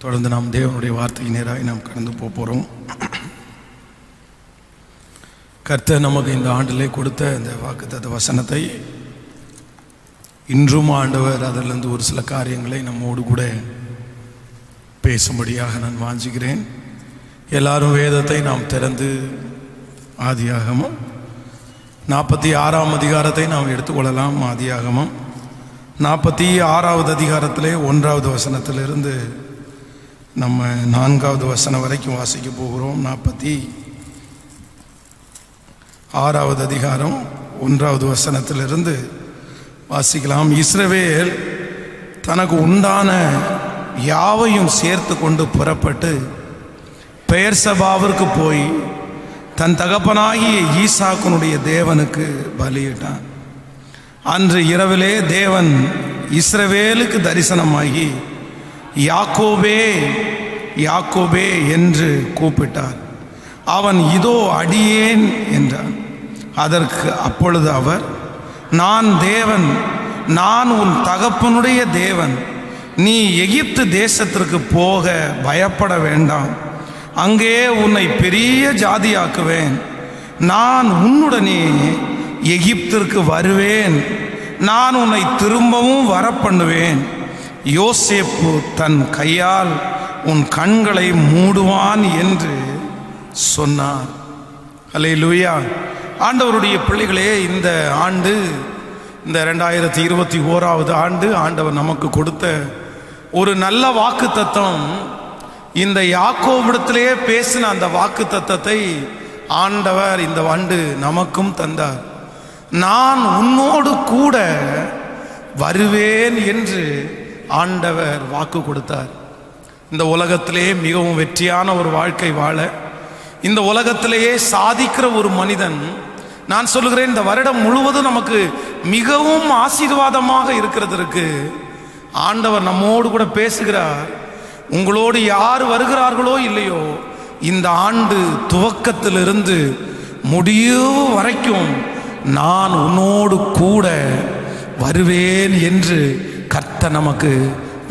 தொடர்ந்து நாம் தேவனுடைய வார்த்தைக்கு நேராக நாம் கடந்து போகிறோம். கர்த்தர் நமக்கு இந்த ஆண்டிலே கொடுத்த இந்த வாக்குத்தத்த வசனத்தை இன்றும் ஆண்டவர் அதிலிருந்து ஒரு சில காரியங்களை நம்மோடு கூட பேசும்படியாக நான் வாஞ்சிக்கிறேன். எல்லாரும் வேதத்தை நாம் திறந்து ஆதியாகமம் 46ஆம் அதிகாரத்தை நாம் எடுத்துக்கொள்ளலாம். ஆதியாகமம் 46வது அதிகாரத்திலே 1வது வசனத்திலிருந்து நம்ம 4வது வசனம் வரைக்கும் வாசிக்க போகிறோம். 46வது அதிகாரம் 1வது வசனத்திலிருந்து வாசிக்கலாம். இஸ்ரவேல் தனக்கு உண்டான யாவையும் சேர்த்து கொண்டு புறப்பட்டு பெயர்சபாவிற்கு போய் தன் தகப்பனாகிய ஈசாக்குனுடைய தேவனுக்கு பலியிட்டான். அன்று இரவிலே தேவன் இஸ்ரவேலுக்கு தரிசனமாகி யாக்கோபே யாக்கோபே என்று கூப்பிட்டார். அவன் இதோ அடியேன் என்றான். அதற்கு அப்பொழுது அவர், நான் தேவன், நான் உன் தகப்பனுடைய தேவன். நீ எகிப்து தேசத்திற்கு போக பயப்பட வேண்டாம். அங்கே உன்னை பெரிய ஜாதியாக்குவேன். நான் உன்னுடனே எகிப்திற்கு வருவேன். நான் உன்னை திரும்பவும் வரப்பண்ணுவேன். யோசேப்பு தன் கையால் உன் கண்களை மூடுவான் என்று சொன்னார். அல்லேலூயா. ஆண்டவருடைய பிள்ளைகளே, இந்த ஆண்டு, இந்த 2021வது ஆண்டு ஆண்டவர் நமக்கு கொடுத்த ஒரு நல்ல வாக்கு தத்தம். இந்த யாக்கோபிடத்திலேயே பேசின அந்த வாக்கு தத்தத்தை ஆண்டவர் இந்த ஆண்டு நமக்கும் தந்தார். நான் உன்னோடு கூட வருவேன் என்று ஆண்டவர் வாக்கு கொடுத்தார். இந்த உலகத்திலே மிகவும் வெற்றியான ஒரு வாழ்க்கை வாழ, இந்த உலகத்திலேயே சாதிக்கிற ஒரு மனிதன், நான் சொல்லுகிறேன், இந்த வருடம் முழுவதும் நமக்கு மிகவும் ஆசீர்வாதமாக இருக்கிறதற்கு ஆண்டவர் நம்மோடு கூட பேசுகிறார். உங்களோடு யார் வருகிறார்களோ இல்லையோ, இந்த ஆண்டு துவக்கத்திலிருந்து முடிவு வரைக்கும் நான் உன்னோடு கூட வருவேன் என்று கர்த்தர் நமக்கு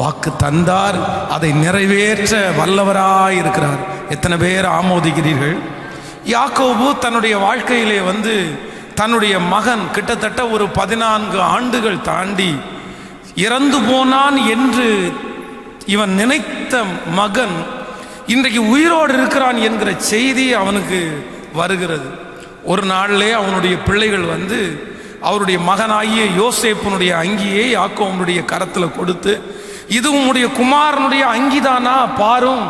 வாக்கு தந்தார். அதை நிறைவேற்ற வல்லவராய் இருக்கிறார். எத்தனை பேர் ஆமோதிக்கிறீர்கள்? யாக்கோபு தன்னுடைய வாழ்க்கையிலே தன்னுடைய மகன் கிட்டத்தட்ட ஒரு 14 ஆண்டுகள் தாண்டி இறந்து போனான் என்று இவன் நினைத்த மகன் இன்றைக்கு உயிரோடு இருக்கிறான் என்கிற செய்தி அவனுக்கு வருகிறது. ஒரு நாளிலே அவனுடைய பிள்ளைகள் அவருடைய மகனாகிய யோசேப்பினுடைய அங்கியை யாக்கோபுடைய கரத்தில் கொடுத்து, இது உன்னுடைய குமாரனுடைய அங்கிதானா, பாரும்,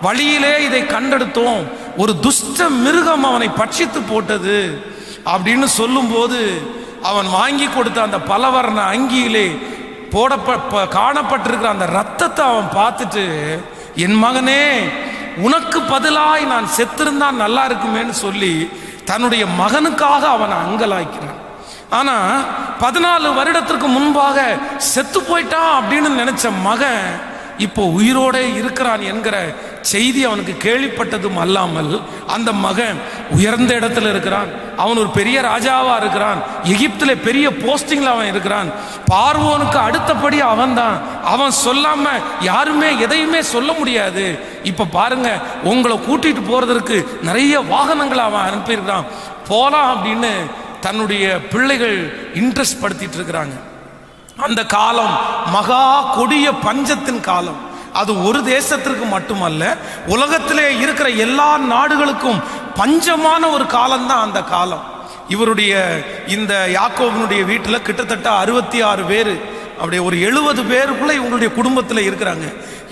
வழியிலே இதை கண்டெடுத்தோம், ஒரு துஷ்ட மிருகம் அவனை பட்சித்து போட்டது அப்படின்னு சொல்லும்போது, அவன் வாங்கி கொடுத்த அந்த பலவர்ண அங்கியிலே காணப்பட்டிருக்கிற அந்த ரத்தத்தை அவன் பார்த்துட்டு, என் மகனே, உனக்கு பதிலாய் நான் செத்திருந்தான் நல்லா இருக்குமேன்னு சொல்லி தன்னுடைய மகனுக்காக அவனை அங்கலாய்க்கிறான். ஆனா 14 வருடத்திற்கு முன்பாக செத்து போயிட்டான் அப்படின்னு நினைச்ச மகன் இப்போ உயிரோட இருக்கிறான் என்கிற செய்தி அவனுக்கு கேள்விப்பட்டதும் அல்லாமல், அந்த மகன் உயர்ந்த இடத்துல இருக்கிறான். அவன் ஒரு பெரிய ராஜாவா இருக்கிறான். எகிப்துல பெரிய போஸ்டிங்ல அவன் இருக்கிறான். பார்வோனுக்கு அடுத்தபடி அவன் தான். அவன் சொல்லாம யாருமே எதையுமே சொல்ல முடியாது. இப்ப பாருங்க, உங்களை கூட்டிட்டு போறதற்கு நிறைய வாகனங்களை அவன் அனுப்பியிருக்கிறான். போலாம் அப்படின்னு தன்னுடைய பிள்ளைகள் இன்ட்ரெஸ்ட் படுத்திட்டு இருக்கிறாங்க. அந்த காலம் மகா கொடிய பஞ்சத்தின் காலம். அது ஒரு தேசத்திற்கு மட்டுமல்ல, உலகத்திலே இருக்கிற எல்லா நாடுகளுக்கும் பஞ்சமான ஒரு காலம்தான் அந்த காலம். இவருடைய இந்த யாக்கோபினுடைய வீட்டில் கிட்டத்தட்ட 66 பேர், அப்படியே ஒரு 70 பேருக்குள்ள இவங்களுடைய குடும்பத்தில் இருக்கிறாங்க.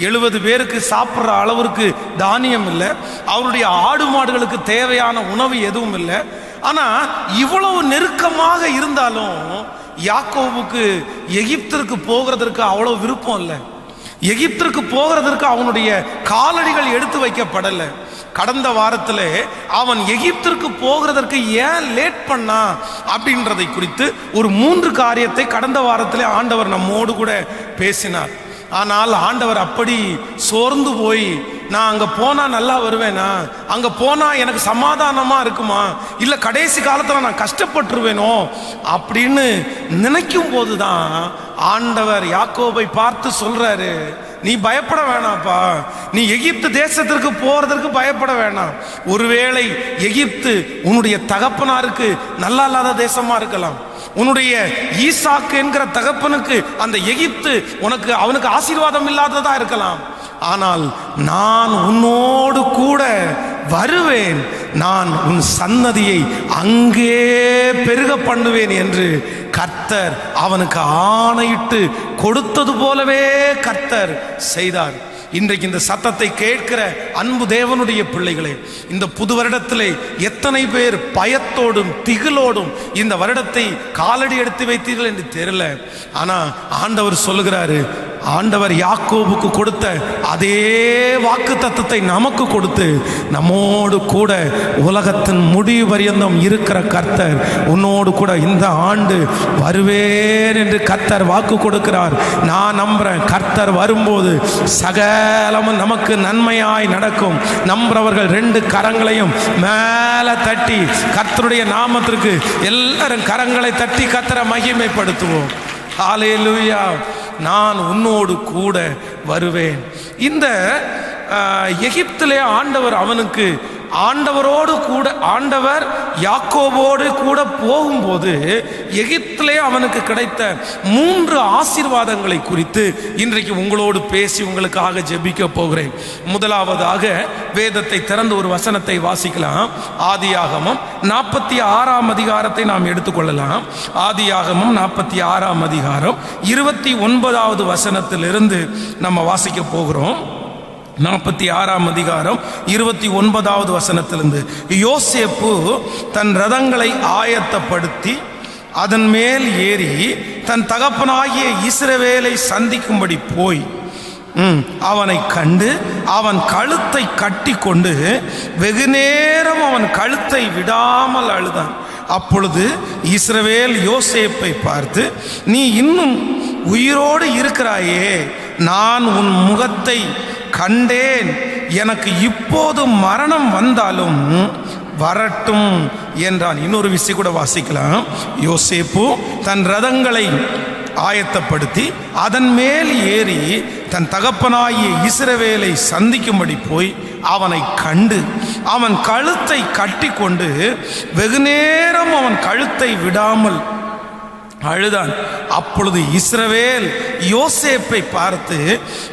70 பேருக்கு சாப்பிட்ற அளவிற்கு தானியம் இல்லை. அவருடைய ஆடு மாடுகளுக்கு தேவையான உணவு எதுவும் இல்லை. ஆனா இவ்வளவு நெருக்கமாக இருந்தாலும் யாக்கோபுக்கு எகிப்திற்கு போகிறதற்கு அவ்வளவு விருப்பம் இல்லை. எகிப்திற்கு போகிறதற்கு அவனுடைய காலடிகள் எடுத்து வைக்கப்படலை. கடந்த வாரத்தில் அவன் எகிப்திற்கு போகிறதற்கு ஏன் லேட் பண்ணா அப்படின்றதை குறித்து ஒரு 3 காரியத்தை கடந்த வாரத்தில் ஆண்டவர் நம்மோடு கூட பேசினார். ஆனால் ஆண்டவர் அப்படி சோர்ந்து போய், நான் அங்கே போனால் நல்லா வருவேனா, அங்கே போனால் எனக்கு சமாதானமாக இருக்குமா, இல்லை கடைசி காலத்தில் நான் கஷ்டப்பட்டுருவேனோ அப்படின்னு நினைக்கும் போது தான் ஆண்டவர் யாக்கோபை பார்த்து சொல்றாரு, நீ பயப்பட வேணாம்ப்பா, நீ எகிப்து தேசத்திற்கு போறதற்கு பயப்பட வேணாம். ஒருவேளை எகிப்து உன்னுடைய தகப்பனாருக்கு நல்லா இல்லாத தேசமா இருக்கலாம். உன்னுடைய ஈசாக்கு என்கிற தகப்பனுக்கு அந்த எகிப்து அவனுக்கு ஆசீர்வாதம் இல்லாததா இருக்கலாம். ஆனால் நான் உன்னோடு கூட வருவேன், நான் உன் சன்னதியை அங்கே பெருக பண்ணுவேன் என்று கர்த்தர் அவனுக்கு ஆணையிட்டு கொடுத்தது போலவே கர்த்தர் செய்தார். இன்றைக்கு இந்த சத்தத்தை கேட்கிற அன்பு தேவனுடைய பிள்ளைகளே, இந்த புது வருடத்திலே எத்தனை பேர் பயத்தோடும் திகிலோடும் இந்த வருடத்தை காலடி எடுத்து வைத்தீர்கள் என்று தெரியல. ஆனா ஆண்டவர் சொல்லுகிறாரு, ஆண்டவர் யாக்கோபுக்கு கொடுத்த அதே வாக்கு தத்தத்தை நமக்கு கொடுத்து நம்மோடு கூட உலகத்தின் முடிவு பரியந்தம் இருக்கிற கர்த்தர் உன்னோடு கூட இந்த ஆண்டு வருவேன் என்று கர்த்தர் வாக்கு கொடுக்கிறார். நான் நம்புறேன், கர்த்தர் வரும்போது சகலமும் நமக்கு நன்மையாய் நடக்கும். நம்புறவர்கள் 2 கரங்களையும் மேலே தட்டி கர்த்தருடைய நாமத்திற்கு எல்லாரும் கரங்களை தட்டி கர்த்தரை மகிமைப்படுத்துவோம். ஹல்லேலூயா. நான் உன்னோடு கூட வருவேன். இந்த எகிப்திலே ஆண்டவரோடு கூட ஆண்டவர் யாக்கோபோடு கூட போகும்போது எகிப்திலே அவனுக்கு கிடைத்த 3 ஆசீர்வாதங்களை குறித்து இன்றைக்கு உங்களோடு பேசி உங்களுக்காக ஜெபிக்க போகிறேன். முதலாவதாக வேதத்தை திறந்து ஒரு வசனத்தை வாசிக்கலாம். ஆதியாகமம் 46ஆம் அதிகாரத்தை நாம் எடுத்துக்கொள்ளலாம். ஆதியாகமம் 46ஆம் அதிகாரம் 29வது வசனத்திலிருந்து நம்ம வாசிக்க போகிறோம். 46ஆம் அதிகாரம் 29வது வசனத்திலிருந்து, யோசேப்பு தன் ரதங்களை ஆயத்தப்படுத்தி அதன் மேல் ஏறி தன் தகப்பனாகிய இஸ்ரவேலை சந்திக்கும்படி போய் அவனை கண்டு அவன் கழுத்தை கட்டி கொண்டு வெகுநேரம் அவன் கழுத்தை விடாமல் அழுதான். அப்பொழுது இஸ்ரவேல் யோசேப்பை பார்த்து, நீ இன்னும் உயிரோடு இருக்கிறாயே, நான் உன் முகத்தை கண்டேன், எனக்கு இப்போது மரணம் வந்தாலும் வரட்டும் என்றான். இன்னொரு விஷயம் கூட வாசிக்கலாம். யோசேப்பு தன் ரதங்களை ஆயத்தப்படுத்தி அதன் மேல் ஏறி தன் தகப்பனாகிய இஸ்ரவேலை சந்திக்கும்படி போய் அவனை கண்டு அவன் கழுத்தை கட்டி கொண்டு வெகுநேரம் அவன் கழுத்தை விடாமல் அழுதான். அப்பொழுது இஸ்ரவேல் யோசேப்பை பார்த்து,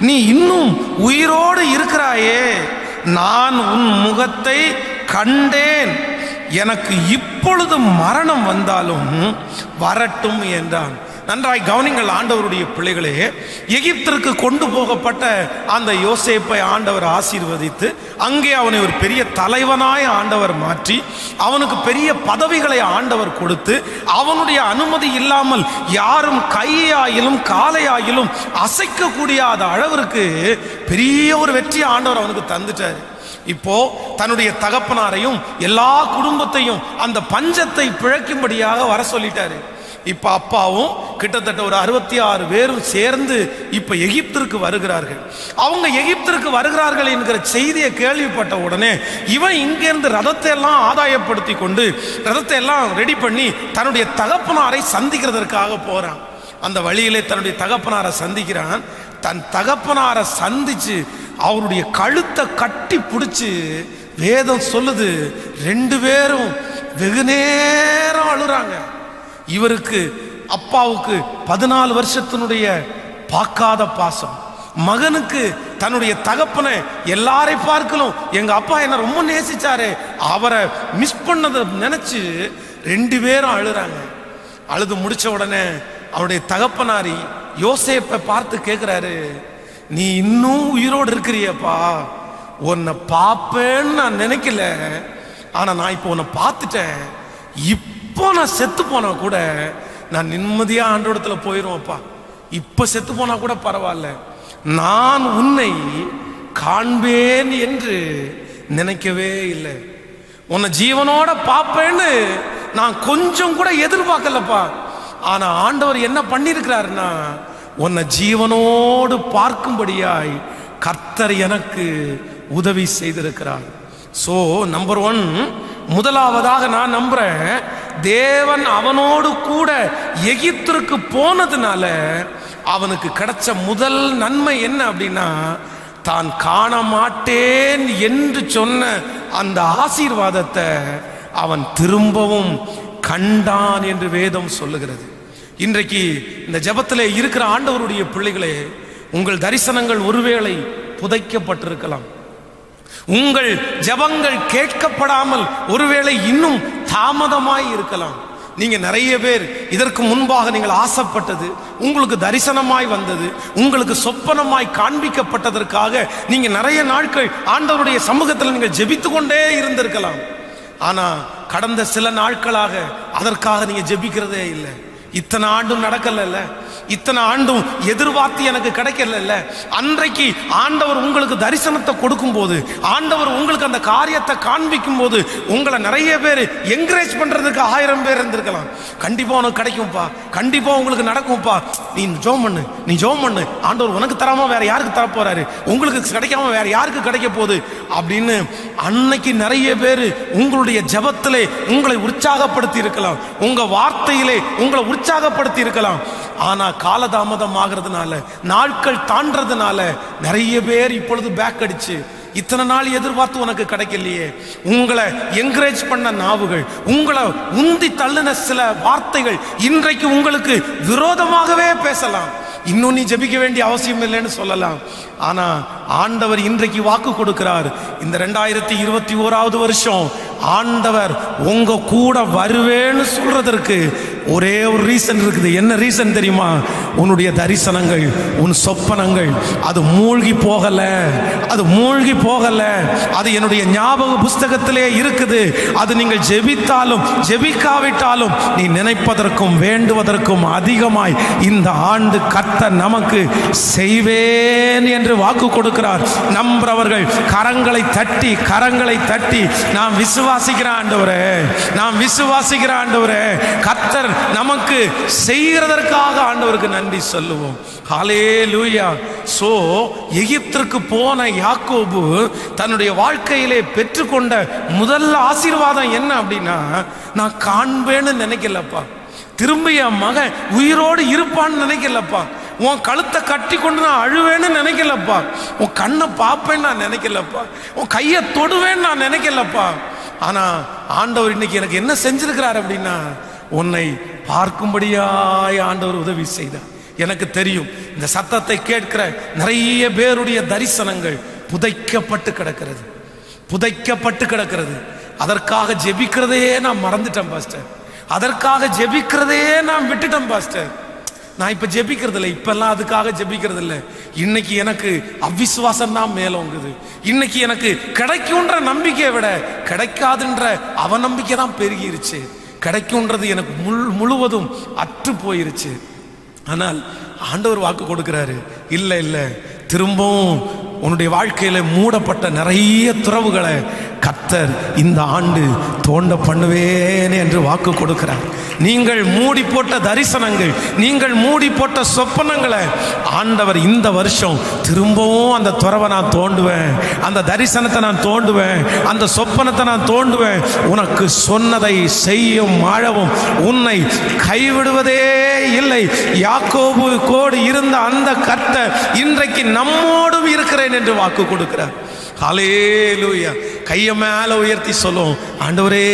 நீ இன்னும் உயிரோடு இருக்கிறாயே, நான் உன் முகத்தை கண்டேன், எனக்கு இப்பொழுது மரணம் வந்தாலும் வரட்டும் என்றான். நன்றாய் கவனிங்கள் ஆண்டவருடைய பிள்ளைகளே, எகிப்திற்கு கொண்டு போகப்பட்ட அந்த யோசேப்பை ஆண்டவர் ஆசீர்வதித்து அங்கே அவனை ஒரு பெரிய தலைவனாய் ஆண்டவர் மாற்றி அவனுக்கு பெரிய பதவிகளை ஆண்டவர் கொடுத்து அவனுடைய அனுமதி இல்லாமல் யாரும் கையாயிலும் காலையாயிலும் அசைக்கக்கூடிய அளவிற்கு பெரிய ஒரு வெற்றி ஆண்டவர் அவனுக்கு தந்துட்டார். இப்போ தன்னுடைய தகப்பனாரையும் எல்லா குடும்பத்தையும் அந்த பஞ்சத்தை பிழைக்கும்படியாக வர சொல்லிட்டாரு. இப்ப அப்பாவும் கிட்டத்தட்ட ஒரு 66 பேரும் சேர்ந்து இப்ப எகிப்திற்கு வருகிறார்கள். அவங்க எகிப்திற்கு வருகிறார்கள் என்கிற செய்தியை கேள்விப்பட்ட உடனே இவன் இங்கிருந்து ரதத்தை எல்லாம் ஆதாயப்படுத்தி கொண்டு ரதத்தை எல்லாம் ரெடி பண்ணி தன்னுடைய தகப்பனாரை சந்திக்கிறதற்காக போறான். அந்த வழியிலே தன்னுடைய தகப்பனாரை சந்திக்கிறான். தன் தகப்பனாரை சந்திச்சு அவருடைய கழுத்தை கட்டி பிடிச்சு வேதம் சொல்லுது 2 பேரும் வெகு நேரம் அழுறாங்க. இவருக்கு அப்பாவுக்கு 14 வருஷத்தினுடைய பார்க்காத பாசம், மகனுக்கு தன்னுடைய தகப்பனை எல்லாரை பார்க்கலும் எங்க அப்பா என்ன ரொம்ப நேசிச்சாரு, அவரை மிஸ் பண்ணதை நினைச்சு 2 பேரும் அழுறாங்க. அழுது முடிச்ச உடனே அவருடைய தகப்பனாரி யோசேப்பை பார்த்து கேட்கிறாரு, நீ இன்னும் உயிரோடு இருக்கிறியப்பா, உன்னை பார்ப்பேன்னு நான் நினைக்கல, ஆனா நான் இப்போ உன்னை பார்த்துட்டேன், இப்போ நான் செத்து போனா கூட நான் நிம்மதியா ஆண்டோடத்துல போயிடுவேன்ப்பா, இப்ப செத்து போனா கூட பரவாயில்ல, நான் உன்னை காண்பேன் என்று நினைக்கவே இல்லை, உன்னை ஜீவனோட பார்ப்பேன்னு நான் கொஞ்சம் கூட எதிர்பார்க்கலப்பா. ஆனா ஆண்டவர் என்ன பண்ணிருக்கிறாருன்னா உன்னை ஜீவனோடு பார்க்கும்படியாய் கர்த்தர் எனக்கு உதவி செய்திருக்கிறார். சோ நம்பர் 1, முதலாவதாக நான் நம்புறேன், தேவன் அவனோடு கூட எகிப்திற்கு போனதுனால அவனுக்கு கிடைச்ச முதல் நன்மை என்ன அப்படின்னா, தான் காண மாட்டேன் என்று சொன்ன அந்த ஆசீர்வாதத்தை அவன் திரும்பவும் கண்டான் என்று வேதம் சொல்லுகிறது. இன்றைக்கு இந்த ஜெபத்திலே இருக்கிற ஆண்டவருடைய பிள்ளைகளே, உங்கள் தரிசனங்கள் ஒருவேளை புதைக்கப்பட்டிருக்கலாம். உங்கள் ஜெபங்கள் கேட்கப்படாமல் ஒருவேளை இன்னும் தாமதமாய் இருக்கலாம். நீங்க நிறைய பேர் இதற்கு முன்பாக நீங்கள் ஆசைப்பட்டது, உங்களுக்கு தரிசனமாய் வந்தது, உங்களுக்கு சொப்பனமாய் காண்பிக்கப்பட்டதற்காக நீங்க நிறைய நாட்கள் ஆண்டவருடைய சமூகத்தில் நீங்கள் ஜெபித்து கொண்டே இருந்திருக்கலாம். ஆனா கடந்த சில நாட்களாக அதற்காக நீங்க ஜெபிக்கிறதே இல்லை. இத்தனை ஆண்டும் நடக்கல, இத்தனை ஆண்டும் எதிர்பார்த்து எனக்கு கிடைக்கல. அன்றைக்கு ஆண்டவர் உங்களுக்கு தரிசனத்தை கொடுக்கும் போது, ஆண்டவர் உங்களுக்கு அந்த காரியத்தை காண்பிக்கும் போது, உங்களை நிறைய பேர் என்கரேஜ் பண்றதுக்கு 1000 பேர் இருந்திருக்கலாம். கண்டிப்பா உனக்கு கிடைக்கும்பா, கண்டிப்பா உங்களுக்கு நடக்கும்பா, நீ ஜெபம் பண்ணு, நீ ஜெபம் பண்ணு, ஆண்டவர் உனக்கு தராம வேற யாருக்கு தர போறாரு, உங்களுக்கு கிடைக்காம வேற யாருக்கு கிடைக்க போகுது அப்படின்னு அன்னைக்கு நிறைய பேர் உங்களுடைய ஜெபத்திலே உங்களை உற்சாகப்படுத்தி இருக்கலாம், உங்க வார்த்தையிலே உங்களை உற்சாகப்படுத்தி இருக்கலாம். ஆனா காலதாமதம் ஆகிறதுனால, நாட்கள் தாண்டதுனால நிறைய பேர் இப்பொழுது பேக் அடிச்சு, இத்தனை நாள் எதிர்பார்த்து உனக்கு கிடைக்கலையே, உங்களை என்கரேஜ் பண்ண நாவுகள், உங்களை உந்தி தள்ளின சில வார்த்தைகள் இன்றைக்கு உங்களுக்கு விரோதமாகவே பேசலாம். இன்னும் நீ ஜெபிக்க வேண்டிய அவசியம் இல்லைன்னு சொல்லலாம். ஆனா ஆண்டவர் இன்றைக்கு வாக்கு கொடுக்கிறார், இந்த 2021வது வருஷம் ஆண்டவர் உங்க கூட வருவேன்னு சொல்றதற்கு ஒரே ஒரு ரீசன் இருக்குது. என்ன ரீசன் தெரியுமா? உன்னுடைய தரிசனங்கள், உன் சொப்பனங்கள் அது மூழ்கி போகல, அது மூழ்கி போகல, அது என்னுடைய ஞாபக புஸ்தகத்திலே இருக்குது. அது நீங்கள் ஜெபித்தாலும் ஜெபிக்காவிட்டாலும் நீ நினைப்பதற்கும் வேண்டுவதற்கும் அதிகமாய் இந்த ஆண்டு கர்த்தர் நமக்கு செய்வேன் என்று வாக்கு கொடுக்கிறார். நம்புறவர்கள் கரங்களை தட்டி நாம் விசுவாசிக்கிற ஆண்டவரே, நாம் விசுவாசிக்கிற ஆண்டவரே, கர்த்தர் நமக்கு செய்கிறதற்காக ஆண்டவருக்கு நன்றி சொல்லுவோம். ஹல்லேலூயா. சோ எகிப்திற்கு போன யாக்கோபு தன்னுடைய வாழ்க்கையிலே பெற்றுக்கொண்ட முதல் ஆசீர்வாதம் என்ன அப்படின்னா, நான் காண்பேன்னு நினைக்கலப்பா, திரும்ப என் மகன் உயிரோடு இருப்பான்னு நினைக்கலப்பா, உன் கழுத்தை கட்டி கொண்டு நான் அழுவேன்னு நினைக்கலப்பா, உன் கண்ணை பார்ப்பேன்னு நான் நினைக்கலப்பா, உன் கையை தொடுவேன்னு நான் நினைக்கலப்பா. ஆனா ஆண்டவர் இன்னைக்கு எனக்கு என்ன செஞ்சிருக்கிறார் அப்படின்னா, உன்னை பார்க்கும்படியாய் ஆண்டவர் உதவி செய்தார். எனக்கு தெரியும் இந்த சத்தத்தை கேட்கிற நிறைய பேருடைய தரிசனங்கள் புதைக்கப்பட்டு கிடக்கிறது, புதைக்கப்பட்டு கிடக்கிறது. அதற்காக ஜெபிக்கிறதே நான் மறந்துட்டேன் பாஸ்டர், அதற்காக ஜெபிக்கிறதே நான் விட்டுட்டேன் பாஸ்டர். நான் இப்ப ஜெபிக்கிறது இல்லை, இப்பெல்லாம் அதுக்காக ஜெபிக்கிறது இல்லை. இன்னைக்கு எனக்கு அவிசுவாசம் தான் மேலோங்குது. இன்னைக்கு எனக்கு கிடைக்கும்ன்ற நம்பிக்கையை விட கிடைக்காதுன்ற அவநம்பிக்கை தான் பெருகிருச்சு. கிடைக்கும்ன்றது எனக்கு முழுவதும் அற்று போயிருச்சு. ஆனால் ஆண்டவர் வாக்கு கொடுக்கிறாரு, இல்லை இல்லை, திரும்பவும் உன்னுடைய வாழ்க்கையில மூடப்பட்ட நிறைய துறவுகளை கர்த்தர் இந்த ஆண்டு தோண்ட பண்ணுவேன் என்று வாக்கு கொடுக்கிறார். நீங்கள் மூடி போட்ட தரிசனங்கள், நீங்கள் மூடி போட்ட சொப்பனங்களை ஆண்டவர் இந்த வருஷம் திரும்பவும் அந்த துறவை நான் தோண்டுவேன், அந்த தரிசனத்தை நான் தோண்டுவேன், அந்த சொப்பனத்தை நான் தோண்டுவேன். உனக்கு சொன்னதை செய்யும் ஆழவும் உன்னை கைவிடுவதே இல்லை. யாக்கோபு கோடு இருந்த அந்த கர்த்தர் இன்றைக்கு நம்மோடும் இருக்கிறேன் என்று வாக்கு கொடுக்கிறார். ஹல்லேலூயா. கையை மேல உயர்த்தி சொல்லுவோம், ஆண்டவரே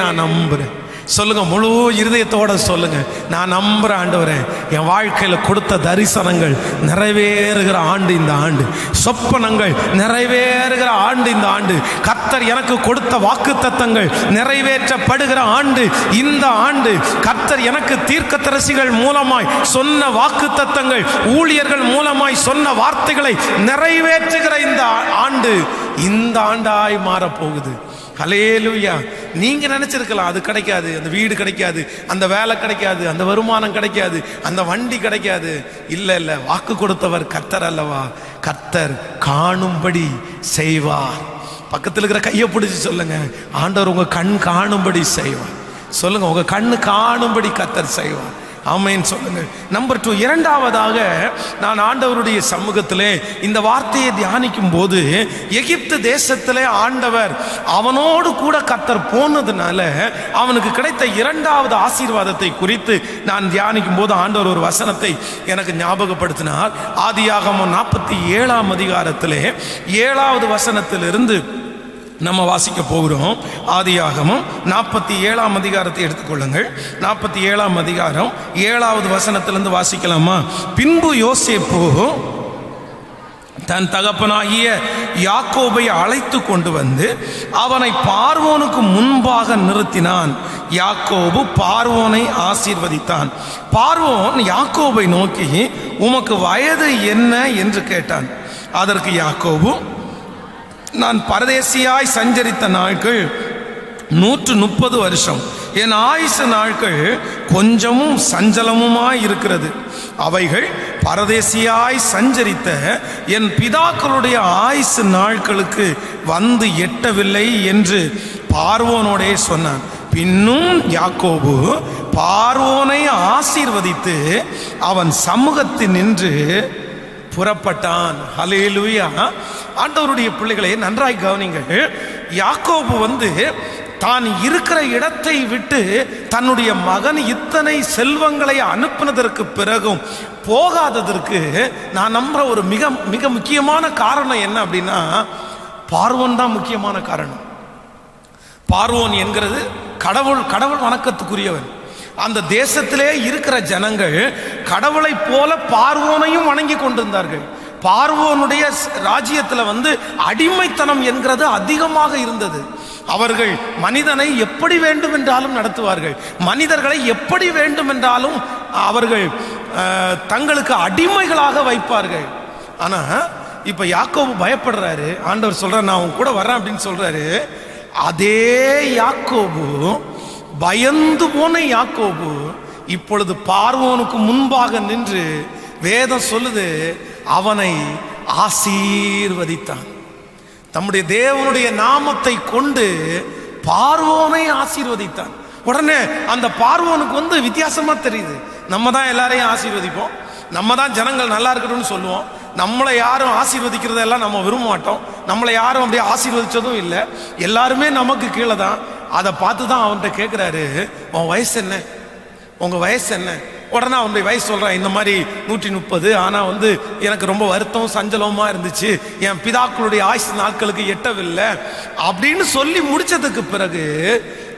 நான் நம்புறேன். சொல்லுங்க, முழு இருதயத்தோட சொல்லுங்க, நான் நம்புறேன் ஆண்டவரே, என் வாழ்க்கையில கொடுத்த தரிசனங்கள் நிறைவேறுகிற ஆண்டு இந்த ஆண்டு, சொப்பனங்கள் நிறைவேறுகிற ஆண்டு இந்த ஆண்டு, கர்த்தர் எனக்கு கொடுத்த வாக்குத்தத்தங்கள் நிறைவேற்றப்படுகிற ஆண்டு இந்த ஆண்டு, கர்த்தர் எனக்கு தீர்க்கதரிசிகள் மூலமாய் சொன்ன வாக்குத்தத்தங்கள், ஊழியர்கள் மூலமாய் சொன்ன வார்த்தைகளை நிறைவேற்றுகிற இந்த ஆண்டு இந்த ஆண்டாய் மாறப்போகுது. ஹல்லேலூயா. நீங்க நினைச்சிருக்கலாம் அது கிடைக்காது, அந்த வீடு கிடைக்காது, அந்த வேலை கிடைக்காது, அந்த வருமானம் கிடைக்காது, அந்த வண்டி கிடைக்காது. இல்ல இல்ல, வாக்கு கொடுத்தவர் கர்த்தர் அல்லவா, கர்த்தர் காணும்படி செய்வார். பக்கத்தில் இருக்கிற கையை பிடிச்சி சொல்லுங்க, ஆண்டவர் உங்க கண் காணும்படி செய்வார். சொல்லுங்க, உங்க கண்ணு காணும்படி கர்த்தர் செய்வார். ஆமென் சொல்லுங்க. நம்பர் 2, இரண்டாவதாக நான் ஆண்டவருடைய சமூகத்திலே இந்த வார்த்தையை தியானிக்கும் போது, எகிப்து தேசத்திலே ஆண்டவர் அவனோடு கூட கர்த்தர் போனதுனால அவனுக்கு கிடைத்த இரண்டாவது ஆசீர்வாதத்தை குறித்து நான் தியானிக்கும் போது ஆண்டவர் ஒரு வசனத்தை எனக்கு ஞாபகப்படுத்தினார். ஆதியாகமம் 47ஆம் அதிகாரத்திலே 7வது வசனத்திலிருந்து நம்ம வாசிக்க போகிறோம். ஆதியாகமம் 47ஆம் அதிகாரத்தை எடுத்துக்கொள்ளுங்கள். 47ஆம் அதிகாரம் 7வது வசனத்திலிருந்து வாசிக்கலாமா? பின்பு யோசேப்பு தன் தகப்பனாகிய யாக்கோபை அழைத்து கொண்டு வந்து அவனை பார்வோனுக்கு முன்பாக நிறுத்தினான். யாக்கோபு பார்வோனை ஆசீர்வதித்தான். பார்வோன் யாக்கோபை நோக்கி, உமக்கு வயது என்ன என்று கேட்டான். அதற்கு யாக்கோபு, நான் பரதேசியாய் சஞ்சரித்த நாட்கள் 130 வருஷம். என் ஆயுசு நாட்கள் கொஞ்சமும் சஞ்சலமுமாய் இருக்கிறது. அவைகள் பரதேசியாய் சஞ்சரித்த என் பிதாக்களுடைய ஆயுசு நாட்களுக்கு வந்து எட்டவில்லை என்று பார்வோனோடே சொன்னான். பின்னும் யாக்கோபு பார்வோனை ஆசீர்வதித்து அவன் சமூகத்தில் நின்று புறப்பட்டான். ஹல்லேலூயா. ஆண்டவருடைய பிள்ளைகளை நன்றாய் கவனிங்கள். யாக்கோபு தான் இருக்கிற இடத்தை விட்டு தன்னுடைய மகன் இத்தனை செல்வங்களை அனுப்பினதற்கு பிறகும் போகாததற்கு நான் நம்புற ஒரு மிக மிக முக்கியமான காரணம் என்ன அப்படின்னா, பார்வோன் தான் முக்கியமான காரணம். பார்வோன் என்கிறது கடவுள் வணக்கத்துக்குரியவன். அந்த தேசத்திலே இருக்கிற ஜனங்கள் கடவுளை போல பார்வோனையும் வணங்கி கொண்டிருந்தார்கள். பார்வோனுடைய ராஜ்யத்தில் அடிமைத்தனம் என்கிறது அதிகமாக இருந்தது. அவர்கள் மனிதனை எப்படி வேண்டும் என்றாலும் நடத்துவார்கள். மனிதர்களை எப்படி வேண்டும் என்றாலும் அவர்கள் தங்களுக்கு அடிமைகளாக வைப்பார்கள். ஆனா இப்ப யாக்கோபு பயப்படுறாரு. ஆண்டவர் சொல்ற, நான் உன் கூட வர்றேன் அப்படின்னு சொல்றாரு. அதே யாக்கோபு, பயந்து போன யாக்கோபு இப்பொழுது பார்வோனுக்கு முன்பாக நின்று வேதம் சொல்லுது, அவனை ஆசீர்வதித்தான். தம்முடைய தேவனுடைய நாமத்தை கொண்டு பார்வோனை ஆசீர்வதித்தான். உடனே அந்த பார்வோனுக்கு வித்தியாசமா தெரியுது. நம்ம தான் எல்லாரையும் ஆசீர்வதிப்போம், நம்ம தான் ஜனங்கள் நல்லா இருக்கணும்னு சொல்லுவோம். நம்மளை யாரும் ஆசீர்வதிக்கிறதெல்லாம் நம்ம விரும்ப மாட்டோம். நம்மளை யாரும் அப்படியே ஆசீர்வதிச்சதும் இல்லை. எல்லாருமே நமக்கு கீழே தான். அதை பார்த்து தான் அவன்கிட்ட கேட்குறாரு, உன் வயசு என்ன, உங்க வயசு என்ன? உடனே அவனுடைய வயசு சொல்றான், இந்த மாதிரி 130. ஆனா எனக்கு ரொம்ப வருத்தம் சஞ்சலமா இருந்துச்சு, என் பிதாக்களுடைய ஆயுசு நாட்களுக்கு எட்டவில்லை அப்படின்னு சொல்லி முடிச்சதுக்கு பிறகு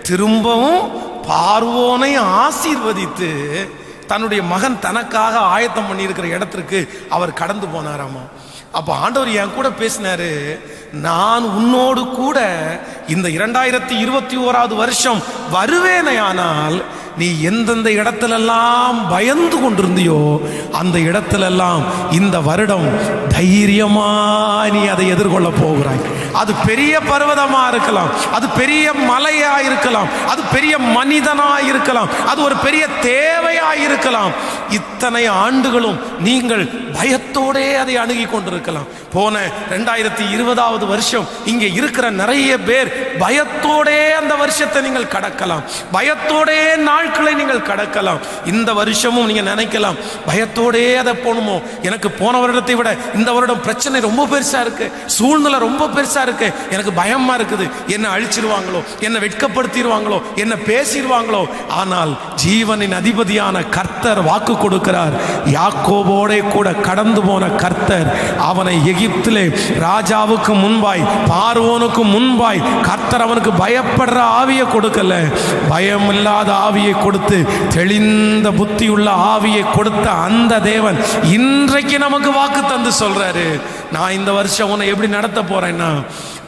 திரும்பவும் பார்வோனை ஆசீர்வதித்து தன்னுடைய மகன் தனக்காக ஆயத்தம் பண்ணி இருக்கிற இடத்திற்கு அவர் கடந்து போனாராமா. அப்ப ஆண்டவர் என் கூட பேசினாரு, நான் உன்னோடு கூட இந்த 2021வது வருஷம் வருவேனே, ஆனால் நீ எந்தெந்த இடத்திலெல்லாம் பயந்து கொண்டிருந்தியோ அந்த இடத்திலெல்லாம் இந்த வருடம் தைரியமா நீ அதை எதிர்கொள்ள போகிறாய். அது பெரிய பர்வதமா இருக்கலாம், அது பெரிய மலையா இருக்கலாம், அது பெரிய மனிதனா இருக்கலாம், அது ஒரு பெரிய தேவையா இருக்கலாம். இத்தனை ஆண்டுகளும் நீங்கள் பயத்தோடே அதை அணுகி கொண்டிருக்கலாம். போன 2020வது வருஷம் இங்கே இருக்கிற நிறைய பேர் பயத்தோடே அந்த வருஷத்தை நீங்கள் கடக்கலாம், பயத்தோடே நாட்களை நீங்கள் கடக்கலாம். இந்த வருஷமும் நீங்க நினைக்கலாம், பயத்தோடே அதை போகணுமோ, எனக்கு போன வருடத்தை விட இந்த வருடம் பிரச்சனை ரொம்ப பெருசா இருக்கு, சூழ்நிலை ரொம்ப பெருசா இருக்கு, எனக்கு பயமா இருக்குது, என்ன அழிச்சிருவாங்களோ, என்ன வெட்கப்படுத்திடுவாங்களோ, என்ன பேசிடுவாங்களோ. ஆனால் ஜீவனின் அதிபதியான கர்த்தர் வாக்கு கொடுக்கிறார். யாக்கோபோடே கூட கடந்து போன கர்த்தர் அவனை எகிப்திலே ராஜாவுக்கு முன்பாய், பார்வோனுக்கு முன்பாய் கர்த்தர் அவனுக்கு பயப்படுற ஆவியை கொடுக்கல, பயம் இல்லாத ஆவியை கொடுத்து தெளிந்த புத்தியுள்ள ஆவியை கொடுத்த அந்த தேவன் இன்றைக்கு நமக்கு வாக்கு தந்து சொல்றாரு, நான் இந்த வருஷம் உன்னை எப்படி நடத்த போறேன்னா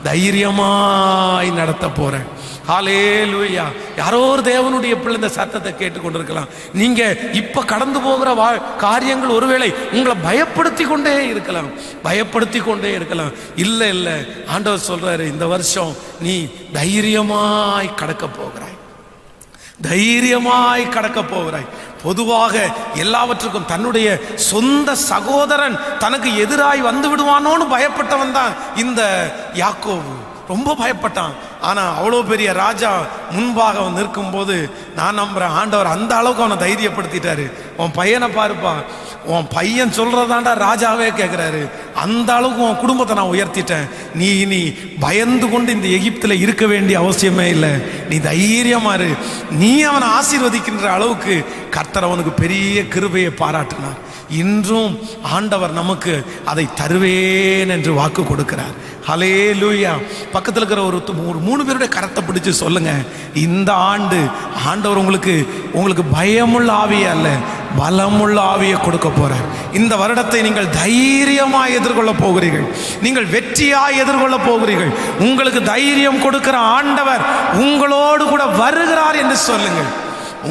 தைரியமாய் நடத்த போறேன். ஹல்லேலூயா. யாரோ ஒரு தேவனுடைய பிள்ளை இந்த சத்தத்தை கேட்டுக்கொண்டிருக்கலாம். நீங்க இப்ப கடந்து போகிற காரியங்கள் ஒருவேளை உங்களை பயப்படுத்தி கொண்டே இருக்கலாம், பயப்படுத்தி கொண்டே இருக்கலாம். இல்லை இல்லை, ஆண்டவர் சொல்றாரு, இந்த வருஷம் நீ தைரியமாய் கடக்க போகிறாய், தைரியமாய் கடக்க போகிறாய். பொதுவாக எல்லாவற்றுக்கும் தன்னுடைய சொந்த சகோதரன் தனக்கு எதிராய் வந்து விடுவானோன்னு பயப்பட்டவன் தான் இந்த யாக்கோபு. ரொம்ப பயப்பட்டான். ஆனால் அவ்வளோ பெரிய ராஜா முன்பாக அவன் நிற்கும்போது நான் நம்புகிறேன் ஆண்டவர் அந்த அளவுக்கு அவனை தைரியப்படுத்திட்டாரு. உன் பையனை பாருப்பா, உன் பையன் சொல்கிறதாண்டா ராஜாவே கேட்குறாரு, அந்த அளவுக்கு உன் குடும்பத்தை நான் உயர்த்திட்டேன், நீ பயந்து கொண்டு இந்த எகிப்தில் இருக்க வேண்டிய அவசியமே இல்லை, நீ தைரியமா இரு. நீ அவனை ஆசீர்வதிக்கின்ற அளவுக்கு கர்த்தர் அவனுக்கு பெரிய கிருபையை பாராட்டினார். இன்றும் ஆண்டவர் நமக்கு அதை தருவேன் என்று வாக்கு கொடுக்கிறார். ஹல்லேலூயா. பக்கத்தில் இருக்கிற ஒரு 3 பேருடைய கரத்தை பிடிச்சு சொல்லுங்க, இந்த ஆண்டு ஆண்டவர் உங்களுக்கு பயமுள்ள ஆவியே அல்ல, பலமுள்ள ஆவியை கொடுக்க போறார். இந்த வருடத்தை நீங்கள் தைரியமாக எதிர்கொள்ள போகிறீர்கள், நீங்கள் வெற்றியாய் எதிர்கொள்ள போகிறீர்கள். உங்களுக்கு தைரியம் கொடுக்கிற ஆண்டவர் உங்களோடு கூட வருகிறார் என்று சொல்லுங்கள்.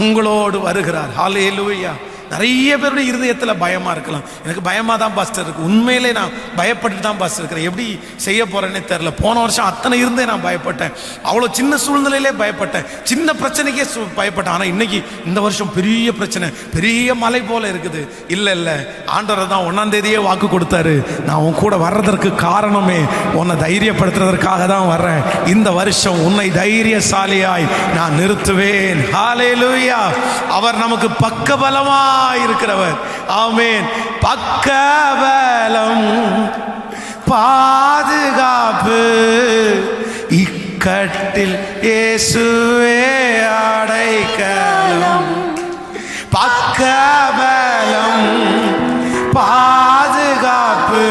உங்களோடு வருகிறார். ஹல்லேலூயா. நிறைய பேருடைய இருதயத்தில் பயமாக இருக்கலாம், எனக்கு பயமாக தான் பாஸ்டர் இருக்குது, உண்மையிலே நான் பயப்பட்டு தான் பாஸ்டர் இருக்கிறேன், எப்படி செய்ய போகிறேன்னே தெரில. போன வருஷம் அத்தனை இருந்தே நான் பயப்பட்டேன், அவ்வளோ சின்ன சூழ்நிலையிலே பயப்பட்டேன், சின்ன பிரச்சனைக்கே பயப்பட்டேன். ஆனால் இன்னைக்கு இந்த வருஷம் பெரிய பிரச்சனை, பெரிய மலை போல இருக்குது. இல்லை, ஆண்டவர் தான் 1ஆம் தேதியே வாக்கு கொடுத்தாரு, நான் உன் கூட வர்றதற்கு காரணமே உன்னை தைரியப்படுத்துறதற்காக தான் வர்றேன். இந்த வருஷம் உன்னை தைரியசாலியாய் நான் நிறுத்துவேன். ஹல்லேலூயா. அவர் நமக்கு பக்கபலமா இருக்கிறவர். ஆமென். பக்கபலம், பாதுகாப்பு, இக்கட்டில் இயேசுவே அடைக்கலம். பக்கபலம், பாதுகாப்பு,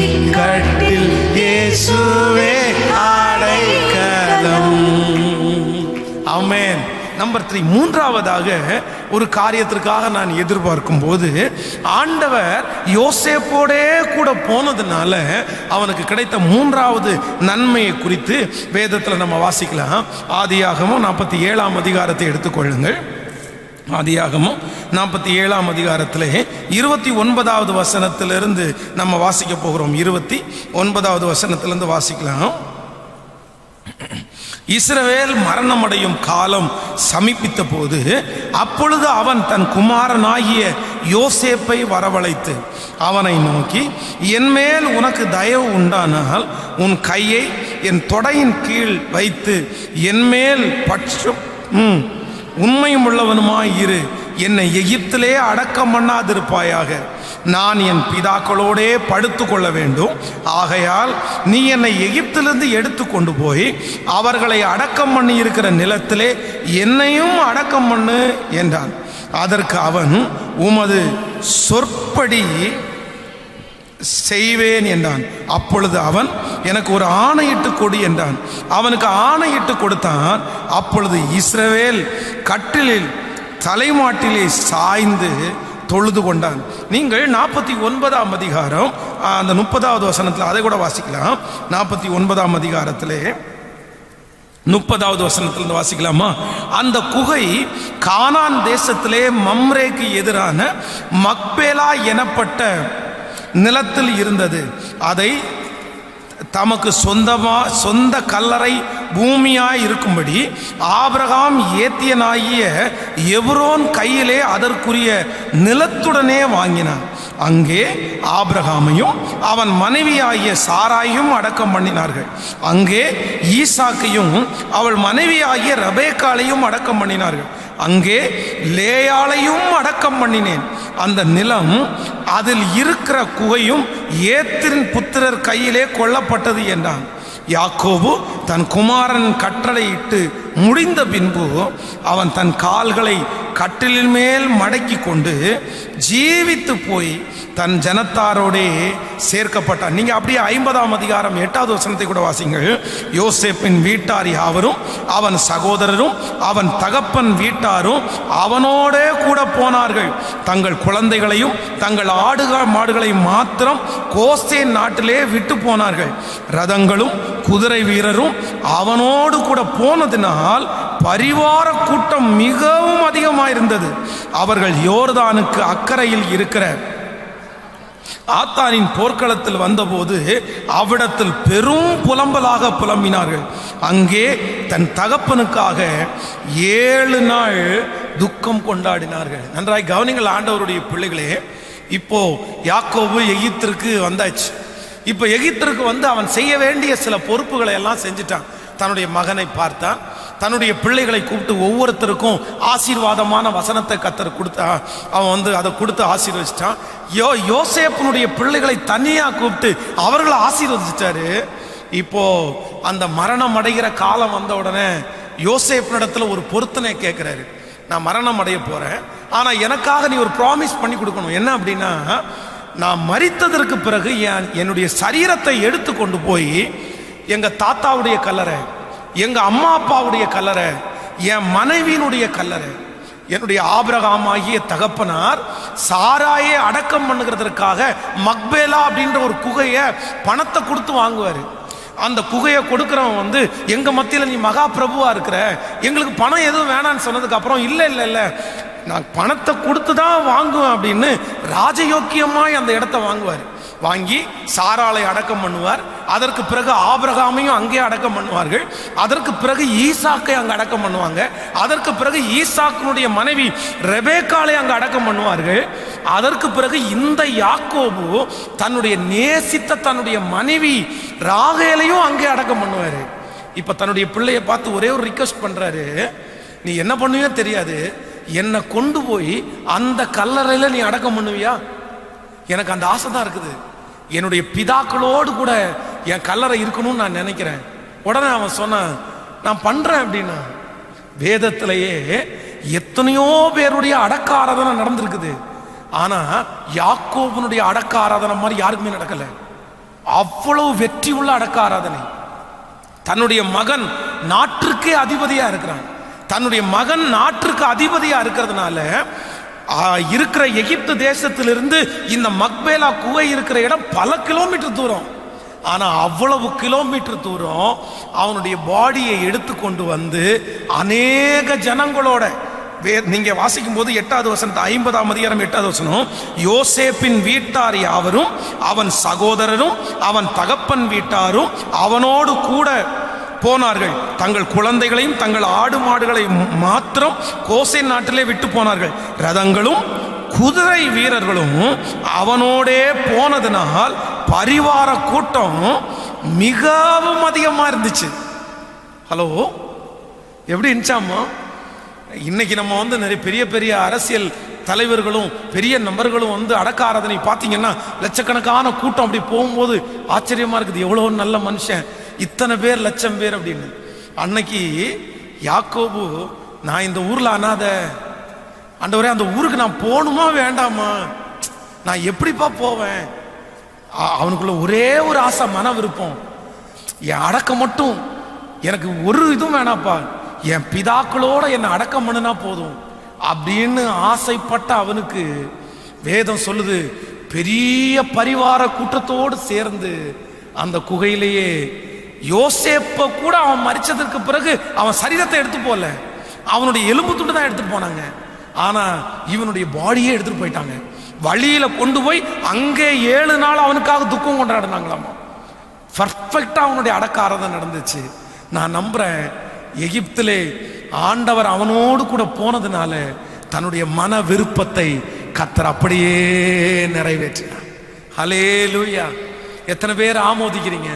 இக்கட்டில் இயேசுவே அடைக்கலம். ஆமென். நம்பர் 3, மூன்றாவதாக ஒரு காரியத்திற்காக நான் எதிர்பார்க்கும் போது ஆண்டவர் யோசேப்போடே கூட போனதுனால அவனுக்கு கிடைத்த 3வது நன்மையை குறித்து வேதத்தில் நம்ம வாசிக்கலாம். ஆதியாகமம் 47ஆம் அதிகாரத்தை எடுத்துக்கொள்ளுங்கள். ஆதியாகமம் 47ஆம் அதிகாரத்திலே 29வது வசனத்திலிருந்து நம்ம வாசிக்க போகிறோம். 29வது வசனத்திலிருந்து வாசிக்கலாம். இஸ்ரவேல் மரணமடையும் காலம் சமீபித்த போது அப்பொழுது அவன் தன் குமாரனாகிய யோசேப்பை வரவழைத்து அவனை நோக்கி, என் மேல் உனக்கு தயவு உண்டானால் உன் கையை என் தொடையின் கீழ் வைத்து என் மேல் பற்றும் உண்மையும் உள்ளவனுமாய் இரு, என்னை எகிப்திலே அடக்கம் பண்ணாதிருப்பாயாக, நான் என் பிதாக்களோடே படுத்து கொள்ள வேண்டும். ஆகையால் நீ என்னை எகிப்திலிருந்து எடுத்து கொண்டு போய் அவர்களை அடக்கம் பண்ணி இருக்கிற நிலத்திலே என்னையும் அடக்கம் பண்ணு என்றான். அதற்கு அவன், உமது சொற்படி செய்வேன் என்றான். அப்பொழுது அவன், எனக்கு ஒரு ஆணையிட்டு கொடு என்றான். அவனுக்கு ஆணையிட்டு கொடுத்தான். அப்பொழுது இஸ்ரவேல் கட்டிலில் தலைமாட்டிலே சாய்ந்து தொழுது கொண்டான். நீங்கள் 49ஆம் அதிகாரம் அந்த 30வது வசனத்தில் அதை கூட வாசிக்கலாம். 49ஆம் அதிகாரத்திலே 30வது வசனத்திலிருந்து வாசிக்கலாமா? அந்த குகை கானான் தேசத்திலே மம்ரேக்கு எதிரான மக்பேலா எனப்பட்ட நிலத்தில் இருந்தது. அதை தமக்கு சொந்த கல்லறை பூமியாய் இருக்கும்படி ஆபிரகாம் ஏத்தியனாகிய எப்ரோன் கையிலே அதற்குரிய நிலத்துடனே வாங்கினான். அங்கே ஆபிரகாமையும் அவன் மனைவியாகிய சாராயும் அடக்கம் பண்ணினார்கள். அங்கே ஈசாக்கையும் அவள் மனைவியாகிய ரெபெக்காளையும் அடக்கம் பண்ணினார்கள். அங்கே லேயாளையும் அடக்கம் பண்ணினேன். அந்த நிலம் அதில் இருக்கிற குகையும் ஏத்திரின் புத்திரர் கையிலே கொல்லப்பட்டது என்றான். யாக்கோபு தன் குமாரன் கட்டளையிட்டு முடிந்த பின்பு அவன் தன் கால்களை கட்டிலின் மேல் மடக்கி கொண்டு ஜீவித்து போய் தன் ஜனத்தாரோடே சேர்க்கப்பட்டான். நீங்க அப்படியே 50ஆம் அதிகாரம் 8வது வசனத்தை கூட வாசிங்கள். யோசேப்பின் வீட்டார் யாவரும் அவன் சகோதரரும் அவன் தகப்பன் வீட்டாரும் அவனோடே கூட போனார்கள். தங்கள் குழந்தைகளையும் தங்கள் மாடுகளையும் மாத்திரம் கோசேன் நாட்டிலே விட்டு போனார்கள். ரதங்களும் குதிரை வீரரும் அவனோடு கூட போனதினால் பரிவார கூட்டம் மிகவும் அதிகமாயிருந்தது. அவர்கள் யோர்தானுக்கு அக்கறையில் இருக்கிற ஆத்தானின் போர்க்களத்தில் வந்தபோது அவ்விடத்தில் பெரும் புலம்பலாக புலம்பினார்கள். அங்கே தன் தகப்பனுக்காக 7 நாள் துக்கம் கொண்டாடினார்கள். நன்றாய் கவனிங்கள் ஆண்டவருடைய பிள்ளைகளே. இப்போ யாக்கோபு எகிப்திற்கு வந்தாச்சு. இப்போ எகிப்திற்கு வந்து அவன் செய்ய வேண்டிய சில பொறுப்புகளை எல்லாம் செஞ்சுட்டான். தன்னுடைய மகனை பார்த்தான். தன்னுடைய பிள்ளைகளை கூப்பிட்டு ஒவ்வொருத்தருக்கும் ஆசீர்வாதமான வசனத்தை கர்த்தர் கொடுத்தா. அவன் அதை கொடுத்து ஆசீர்வதிச்சிட்டான். யோசேப்பினுடைய பிள்ளைகளை தனியா கூப்பிட்டு அவர்களை ஆசீர்வதிச்சிட்டாரு. இப்போ அந்த மரணம் அடைகிற காலம் வந்த உடனே யோசேப்பினிடத்துல ஒரு பொருத்தனை கேட்கிறாரு. நான் மரணம் அடைய போறேன், ஆனா எனக்காக நீ ஒரு ப்ராமிஸ் பண்ணி கொடுக்கணும். என்ன அப்படின்னா, நான் மரித்ததற்கு பிறகு என்னுடைய சரீரத்தை எடுத்து கொண்டு போய் எங்க தாத்தாவுடைய கல்லறை, எங்க அம்மா அப்பாவுடைய கல்லறை, என் மனைவியினுடைய கல்லறை, என்னுடைய ஆபிரகாம் ஆகிய தகப்பனார் சாராயே அடக்கம் பண்ணுகிறதற்காக மக்பேலா அப்படின்ற ஒரு குகையை பணத்தை கொடுத்து வாங்குவாரு. அந்த குகையை கொடுக்கிறவன் எங்க மத்தியில் நீ மகா பிரபுவா இருக்கிற, எங்களுக்கு பணம் எதுவும் வேணான்னு சொன்னதுக்கு அப்புறம் இல்ல நான் பணத்தை கொடுத்து தான் வாங்குவேன் அப்படின்னு ராஜயோக்கியமாய் அந்த இடத்த வாங்குவார். வாங்கி சாராளை அடக்கம் பண்ணுவார். அதற்கு பிறகு ஆபிரகாமையும் அங்கே அடக்கம் பண்ணுவார்கள். அதற்கு பிறகு ஈசாக்கை அங்கே அடக்கம் பண்ணுவாங்க. அதற்கு பிறகு ஈசாக்கினுடைய மனைவி ரெபேக்காளை அங்கே அடக்கம் பண்ணுவார்கள். அதற்கு பிறகு இந்த யாக்கோபு தன்னுடைய நேசித்த தன்னுடைய மனைவி ராகேலையும் அங்கே அடக்கம் பண்ணுவாரு. இப்ப தன்னுடைய பிள்ளையை பார்த்து ஒரே ஒரு ரிக்வெஸ்ட் பண்றாரு, நீ என்ன பண்ணுவியோ தெரியாது, என்னை கொண்டு போய் அந்த கல்லறையில நீ அடக்கம் பண்ணுவியா? எனக்கு அந்த ஆசை தான் இருக்குது. என்னுடைய பிதாக்களோடு கூட என் கல்லறை இருக்கணும்னு நான் நினைக்கிறேன். உடனே அவன் சொன்னான், நான் பண்றேன் அப்படின்னா. வேதத்திலேயே எத்தனையோ பேருடைய அடக்க ஆராதனை நடந்திருக்குது. ஆனா யாக்கோபனுடைய அடக்க ஆராதனை மாதிரி யாருக்குமே நடக்கல. அவ்வளவு வெற்றி உள்ள அடக்க ஆராதனை. தன்னுடைய மகன் நாட்டிற்கே அதிபதியா இருக்கிறான். தன்னுடைய மகன் நாட்டிற்கு அதிபதியா இருக்கிறதுனால இருக்கிற எகிப்து தேசத்திலிருந்து இந்த மக்பேலா குகை இருக்கிற இடம் பல கிலோமீட்டர் தூரம். ஆனா அவ்வளவு கிலோமீட்டர் தூரம் அவனுடைய பாடியை எடுத்து கொண்டு அநேக ஜனங்களோட, நீங்க வாசிக்கும் போது 8வது வசனத்தை 50ஆம் அதிகாரம் 8வது வசனம், யோசேப்பின் வீட்டார் யாவரும் அவன் சகோதரரும் அவன் தகப்பன் வீட்டாரும் அவனோடு கூட போனார்கள். தங்கள் குழந்தைகளையும் தங்கள் ஆடு மாடுகளையும் மாத்திரம் கோசேன் நாட்டிலே விட்டு போனார்கள். ரதங்களும் குதிரை வீரர்களும் அவனோடே போனதுனால் பரிவார கூட்டம் மிகவும் அதிகமா இருந்துச்சு. ஹலோ, எப்படி இருந்துச்சாமா? இன்னைக்கு நம்ம நிறைய பெரிய பெரிய அரசியல் தலைவர்களும் பெரிய நபர்களும் அடக்க ஆராதனை பார்த்தீங்கன்னா லட்சக்கணக்கான கூட்டம் அப்படி போகும்போது ஆச்சரியமா இருக்குது. எவ்வளோ நல்ல மனுஷன், இத்தனை பேர், லட்சம் பேர் அப்படின்னு. அன்னைக்கு யாக்கோபு, நான் இந்த ஊர்ல அனாதை, ஆண்டவரே அந்த ஊருக்கு நான் போகணுமா வேண்டாமா, நான் எப்படிப்பா போவேன்? அவனுக்குள்ள ஒரே ஒரு ஆசை, மன விருப்பம், என் அடக்கம் மட்டும், எனக்கு ஒரு இதுவும் வேணாப்பா, என் பிதாக்களோட என்னை அடக்கம் பண்ணுனா போதும் அப்படின்னு ஆசைப்பட்ட அவனுக்கு வேதம் சொல்லுது, பெரிய பரிவார கூட்டத்தோடு சேர்ந்து அந்த குகையிலேயே யோசேப்ப கூட அவன் மரிச்சதற்கு பிறகு அவன் சரீரத்தை எடுத்து போல, அவனுடைய எலும்பு துண்டு தான் எடுத்துட்டு போனாங்க. ஆனா இவனுடைய பாடியே எடுத்துட்டு போயிட்டாங்க. வழியில கொண்டு போய் அங்கே 7 நாள் அவனுக்காக துக்கம் கொண்டாடினாங்களாமா. பர்ஃபெக்டா அவனுடைய அடக்க ஆராதனை நடந்துச்சு. நான் நம்புறேன், எகிப்திலே ஆண்டவர் அவனோடு கூட போனதுனால தன்னுடைய மன விருப்பத்தை கர்த்தர் அப்படியே நிறைவேற்றினார். ஹல்லேலூயா! எத்தனை பேர் ஆமோதிக்கிறீங்க?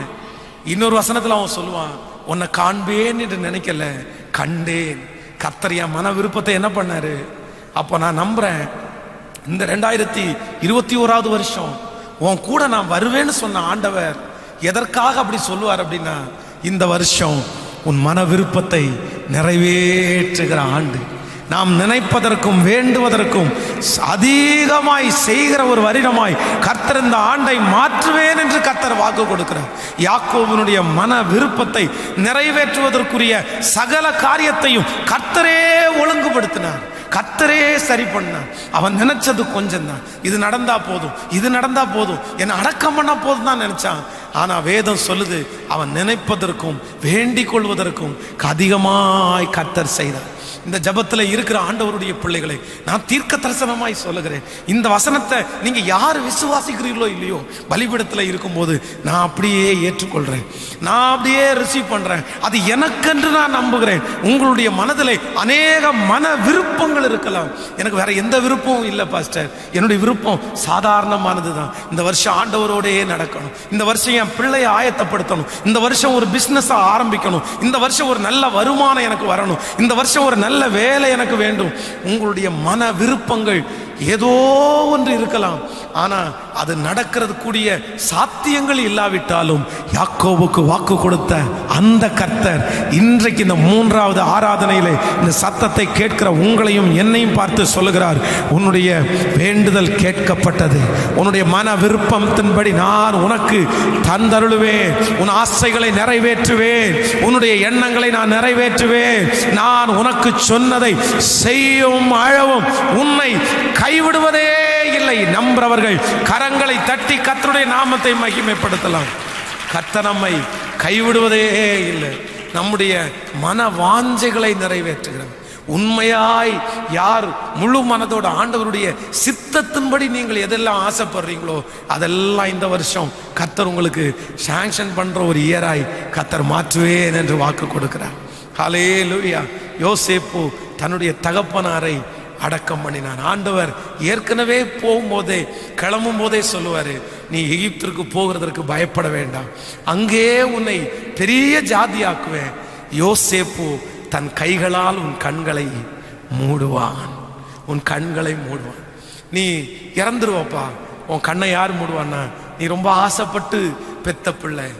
இன்னொரு வசனத்துல அவன் சொல்லுவான், உன்னை காண்பேன் என்று நினைக்கல, கண்டேன். கர்த்தர் என் மன விருப்பத்தை என்ன பண்ணாரு? அப்ப நான் நம்புறேன், இந்த 2021வது வருஷம் உன் கூட நான் வருவேன்னு சொன்ன ஆண்டவர் எதற்காக அப்படி சொல்லுவார் அப்படின்னா, இந்த வருஷம் உன் மன விருப்பத்தை நிறைவேற்றுகிற ஆண்டு. நாம் நினைப்பதற்கும் வேண்டுவதற்கும் அதிகமாய் செய்கிற ஒரு வருடமாய் கர்த்தர் இந்த ஆண்டை மாற்றுவேன் என்று கர்த்தர் வாக்கு கொடுக்கிறார். யாக்கோபினுடைய மன விருப்பத்தை நிறைவேற்றுவதற்குரிய சகல காரியத்தையும் கர்த்தரே ஒழுங்குபடுத்தினார், கர்த்தரே சரி பண்ணார். அவன் நினைச்சது கொஞ்சம் தான், இது நடந்தா போதும், இது நடந்தா போதும், என்னை அடக்கம் பண்ணா போதும் தான் நினைச்சான். ஆனா வேதம் சொல்லுது, அவன் நினைப்பதற்கும் வேண்டிக் கொள்வதற்கும் அதிகமாய் கர்த்தர் செய்தார். இந்த ஜபத்தில் இருக்கிற ஆண்டவருடைய பிள்ளைகளை நான் தீர்க்க தரிசனமாய் சொல்லுகிறேன். இந்த வசனத்தை நீங்க யார் விசுவாசிக்கிறீர்களோ இல்லையோ, பலிபீடத்தில் இருக்கும்போது நான் அப்படியே ஏற்றுக்கொள்றேன், நான் அப்படியே ரிசீவ் பண்றேன். அது எனக்கென்று நான் நம்புகிறேன். உங்களுடைய மனதில் அநேக மன விருப்பங்கள் இருக்கலாம். எனக்கு வேற எந்த விருப்பமும் இல்லை பாஸ்டர், என்னுடைய விருப்பம் சாதாரணமானது தான். இந்த வருஷம் ஆண்டவரோடே நடக்கணும், இந்த வருஷம் என் பிள்ளையை ஆயத்தப்படுத்தணும், இந்த வருஷம் ஒரு பிசினஸ் ஆரம்பிக்கணும், இந்த வருஷம் ஒரு நல்ல வருமானம் எனக்கு வரணும், இந்த வருஷம் ஒரு நல்ல வேலை எனக்கு வேண்டும். உங்களுடைய மன விருப்பங்கள் ஏதோ ஒன்று இருக்கலாம். ஆனா அது நடக்கிறது கூடிய சாத்தியங்கள் இல்லாவிட்டாலும் யாக்கோபுக்கு வாக்கு கொடுத்த அந்த கர்த்தர் இன்றைக்கு இந்த மூன்றாவது ஆராதனையிலே இந்த சத்தத்தை கேட்கிற உங்களையும் என்னையும் பார்த்து சொல்லுகிறார், உன்னுடைய வேண்டுதல் கேட்கப்பட்டது, உன்னுடைய மன விருப்பத்தின்படி நான் உனக்கு தந்தருளுவேன், உன் ஆசைகளை நிறைவேற்றுவேன், உன்னுடைய எண்ணங்களை நான் நிறைவேற்றுவேன், நான் உனக்கு சொன்னதை செய்யும் அளவும் உன்னை கைவிடுவதே இல்லை. நம்புறவர்கள் கரங்களை தட்டி கர்த்தருடைய நாமத்தை மகிமைப்படுத்தலாம். கர்த்தர் நம்மை கைவிடுவதே இல்லை. நம்முடைய மன வாஞ்சைகளை நிறைவேற்றுகிறார். உண்மையாய் யார் முழு மனதோட ஆண்டவருடைய சித்தத்தின்படி நீங்கள் எதெல்லாம் ஆசைப்படுறீங்களோ அதெல்லாம் இந்த வருஷம் கர்த்தர் உங்களுக்கு சாங்ஷன் பண்ற ஒரு இயராய் கர்த்தர் மாற்றுவேன் என்று வாக்கு கொடுக்கிறார். ஹல்லேலூயா. யோசேப்பு தன்னுடைய தகப்பனாரை அடக்கம் பண்ணினான். ஆண்டவர் ஏற்கனவே போகும்போதே கிளம்பும் போதே சொல்லுவாரு, நீ எகிப்திற்கு போகிறதற்கு பயப்பட வேண்டாம், அங்கே உன்னை பெரிய ஜாதியாக்குவேன். யோசேப்பு தன் கைகளால் உன் கண்களை மூடுவான், உன் கண்களை மூடுவான். நீ இறந்துருவப்பா, உன் கண்ணை யார் மூடுவான்னா, நீ ரொம்ப ஆசைப்பட்டு பெத்த பிள்ளை,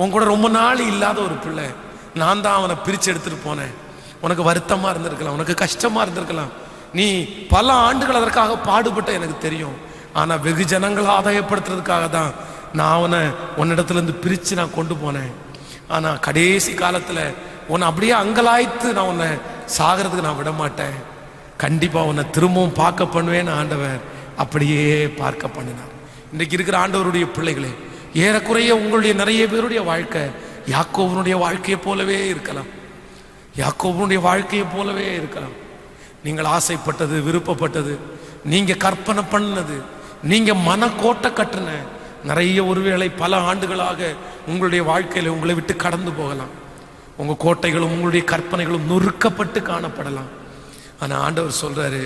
உன் கூட ரொம்ப நாள் இல்லாத ஒரு பிள்ளை, நான் தான் அவனை பிரித்து எடுத்துட்டு போனேன். உனக்கு வருத்தமா இருந்திருக்கலாம், உனக்கு கஷ்டமா இருந்திருக்கலாம், நீ பல ஆண்டுகள் அதற்காக பாடுபட்ட எனக்கு தெரியும். ஆனா வெகு ஜனங்களை ஆதாயப்படுத்துறதுக்காக தான் நான் அவனை உன்னிடத்துல இருந்து பிரிச்சு நான் கொண்டு போனேன். ஆனா கடைசி காலத்துல உன்னை அப்படியே அங்கலாய்த்து நான் உன்னை சாகிறதுக்கு நான் விட மாட்டேன், கண்டிப்பா உன்னை திரும்பவும் பார்க்க பண்ணுவேன்னு ஆண்டவர் அப்படியே பார்க்க பண்ணினார். இன்றைக்கு இருக்கிற ஆண்டவருடைய பிள்ளைகளே, ஏறக்குறைய உங்களுடைய நிறைய பேருடைய வாழ்க்கை யாக்கோபனுடைய வாழ்க்கையை போலவே இருக்கலாம், யாக்கோபனுடைய வாழ்க்கையை போலவே இருக்கலாம். நீங்கள் ஆசைப்பட்டது, விருப்பப்பட்டது, நீங்க கற்பனை பண்ணது, நீங்க மனக்கோட்டை கட்டின நிறைய ஒருவேளை பல ஆண்டுகளாக உங்களுடைய வாழ்க்கையில உங்களை விட்டு கடந்து போகலாம். உங்க கோட்டைகளும் உங்களுடைய கற்பனைகளும் நொறுக்கப்பட்டு காணப்படலாம். ஆனா ஆண்டவர் சொல்றாரு,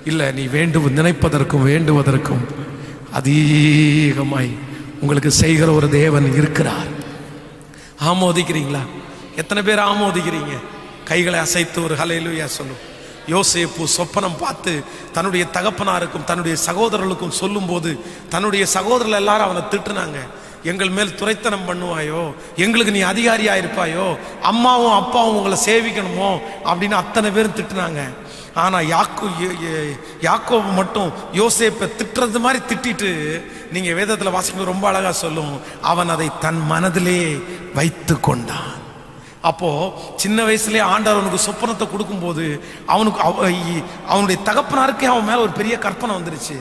இல்ல, நீ நினைப்பதற்கும் வேண்டுவதற்கும் அதிகமாய் உங்களுக்கு செய்கிற ஒரு தேவன் இருக்கிறார். ஆமோதிக்கிறீங்களா? எத்தனை பேர் ஆமோதிக்கிறீங்க? கைகளை அசைத்து ஒரு ஹல்லேலூயா சொல்லும். யோசேப்பு சொப்பனம் பார்த்து தன்னுடைய தகப்பனாருக்கும் தன்னுடைய சகோதரர்களுக்கும் சொல்லும் போது தன்னுடைய சகோதரர்கள் எல்லாரும் அவனை திட்டுனாங்க. எங்கள் மேல் துரைத்தனம் பண்ணுவாயோ, எங்களுக்கு நீ அதிகாரியா இருப்பாயோ, அம்மாவும் அப்பாவும் உங்களை சேவிக்கணுமோ அப்படின்னு அத்தனை பேரும் திட்டுனாங்க. ஆனா யாக்கோபு மட்டும் யோசேப்பை திட்டுறது மாதிரி திட்டிட்டு, நீங்க வேதத்துல வாசிக்கும் ரொம்ப அழகா சொல்லும், அவன் அதை தன் மனதிலே வைத்து கொண்டான். அப்போ சின்ன வயசுலேயே ஆண்டவர் அவனுக்கு சொப்பனத்தை கொடுக்கும்போது அவனுக்கு அவனுடைய தகப்பனாருக்கே அவன் மேல ஒரு பெரிய கற்பனை வந்துருச்சு.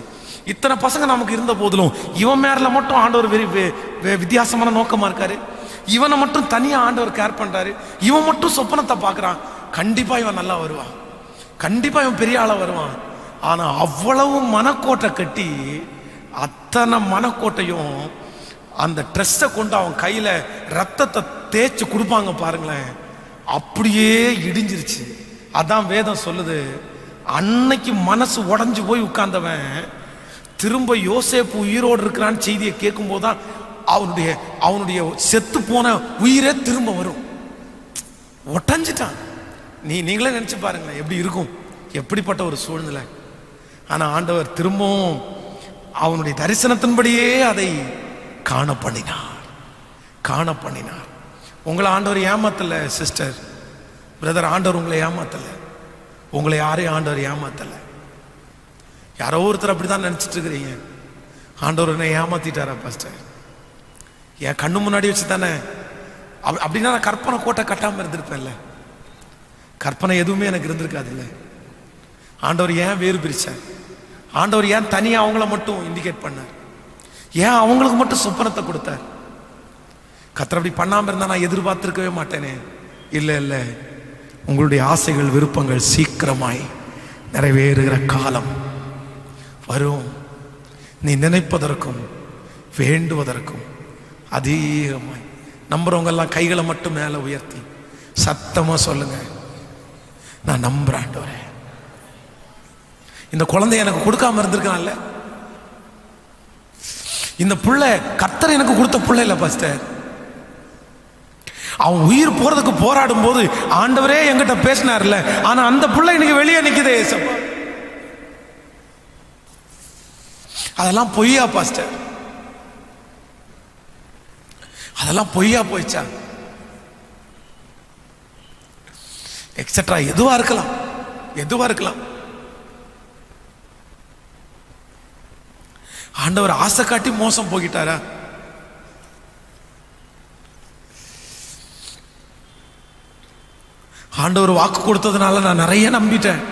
இத்தனை பசங்க நமக்கு இருந்த போதிலும் இவன் மேல மட்டும் ஆண்டவர் வித்தியாசமான நோக்கமா இருக்காரு, இவனை மட்டும் தனியா ஆண்டவர் கேர் பண்றாரு, இவன் மட்டும் சொப்பனத்தை பார்க்கறான், கண்டிப்பா இவன் நல்லா வருவான், கண்டிப்பா இவன் பெரிய ஆளா வருவான். ஆனா அவ்வளவு மனக்கோட்டை கட்டி அத்தனை மனக்கோட்டையும் அந்த ட்ரெஸ்ஸை கொண்டு அவன் கையில ரத்தத்தை தேய்ச்சி கொடுப்பாங்க பாருங்களேன், அப்படியே இடிஞ்சிருச்சு. அதான் வேதம் சொல்லுது, அன்னைக்கு மனசு உடஞ்சு போய் உட்கார்ந்தவன் திரும்ப யோசேப்பு உயிரோடு இருக்கிறான்னு செய்தியை கேட்கும் போதுதான் அவனுடைய செத்து போன உயிரே திரும்ப வரும். ஒட்டஞ்சிட்டான். நீங்களே நினைச்சு பாருங்களேன் எப்படி இருக்கும், எப்படிப்பட்ட ஒரு சூழ்நிலை. ஆனா ஆண்டவர் திரும்பவும் அவனுடைய தரிசனத்தின்படியே அதை காண பண்ணினார். உங்களை ஆண்டவர் ஏமாத்தல சிஸ்டர், பிரதர், ஆண்டவர் உங்களை ஏமாத்தல, உங்களை யாரையும் ஆண்டவர் ஏமாத்தல. யாரோ ஒருத்தர் அப்படிதான் நினைச்சிட்டு இருக்கிறீங்க, ஆண்டவர் என்ன ஏமாத்திட்டாரா பாஸ்டர், என் கண்ணு முன்னாடி வச்சு தானே. அப்படின்னா நான் கற்பனை கோட்டை கட்டாம இருந்திருப்பேன்ல, கற்பனை எதுவுமே எனக்கு இருந்திருக்காது இல்லை. ஆண்டவர் ஏன் வேறு பிரிச்சார்? ஆண்டவர் ஏன் தனியாக அவங்கள மட்டும் இண்டிகேட் பண்ணார்? ஏன் அவங்களுக்கு மட்டும் சொப்பனத்தை கொடுத்தார்? கர்த்தர் அப்படி பண்ணாம இருந்தா நான் எதிர்பார்த்திருக்கவே மாட்டேனே. இல்லை இல்லை, உங்களுடைய ஆசைகள் விருப்பங்கள் சீக்கிரமாய் நிறைவேறுகிற காலம் வரும். நீ நினைப்பதற்கும் வேண்டுவதற்கும் அதிகமாய். நம்புறவங்க எல்லாம் கைகளை மட்டும் மேல உயர்த்தி சத்தமா சொல்லுங்க, நான் நம்புறேன் ஆண்டவரே. இந்த குழந்தை எனக்கு கொடுக்காம இருந்திருக்கான்ல, இந்த புள்ளை கர்த்தர் எனக்கு கொடுத்த புள்ளை இல்ல பாஸ்டர். அவன் உயிர் போறதுக்கு போராடும் போது ஆண்டவரே என்கிட்ட பேசினார்ல, ஆனா அந்த புள்ளை இன்னைக்கு வெளியே நிக்குதே. அதெல்லாம் பொய்யா பாஸ்டர்? அதெல்லாம் பொய்யா போயிச்சா? எக்ஸெட்ரா எதுவா இருக்கலாம், எதுவா இருக்கலாம். ஆண்டவர் ஆசை காட்டி மோசம் போகிட்டாரா? ஆண்டவர் வாக்கு கொடுத்ததுனால நான் நிறைய நம்பிட்டேன்,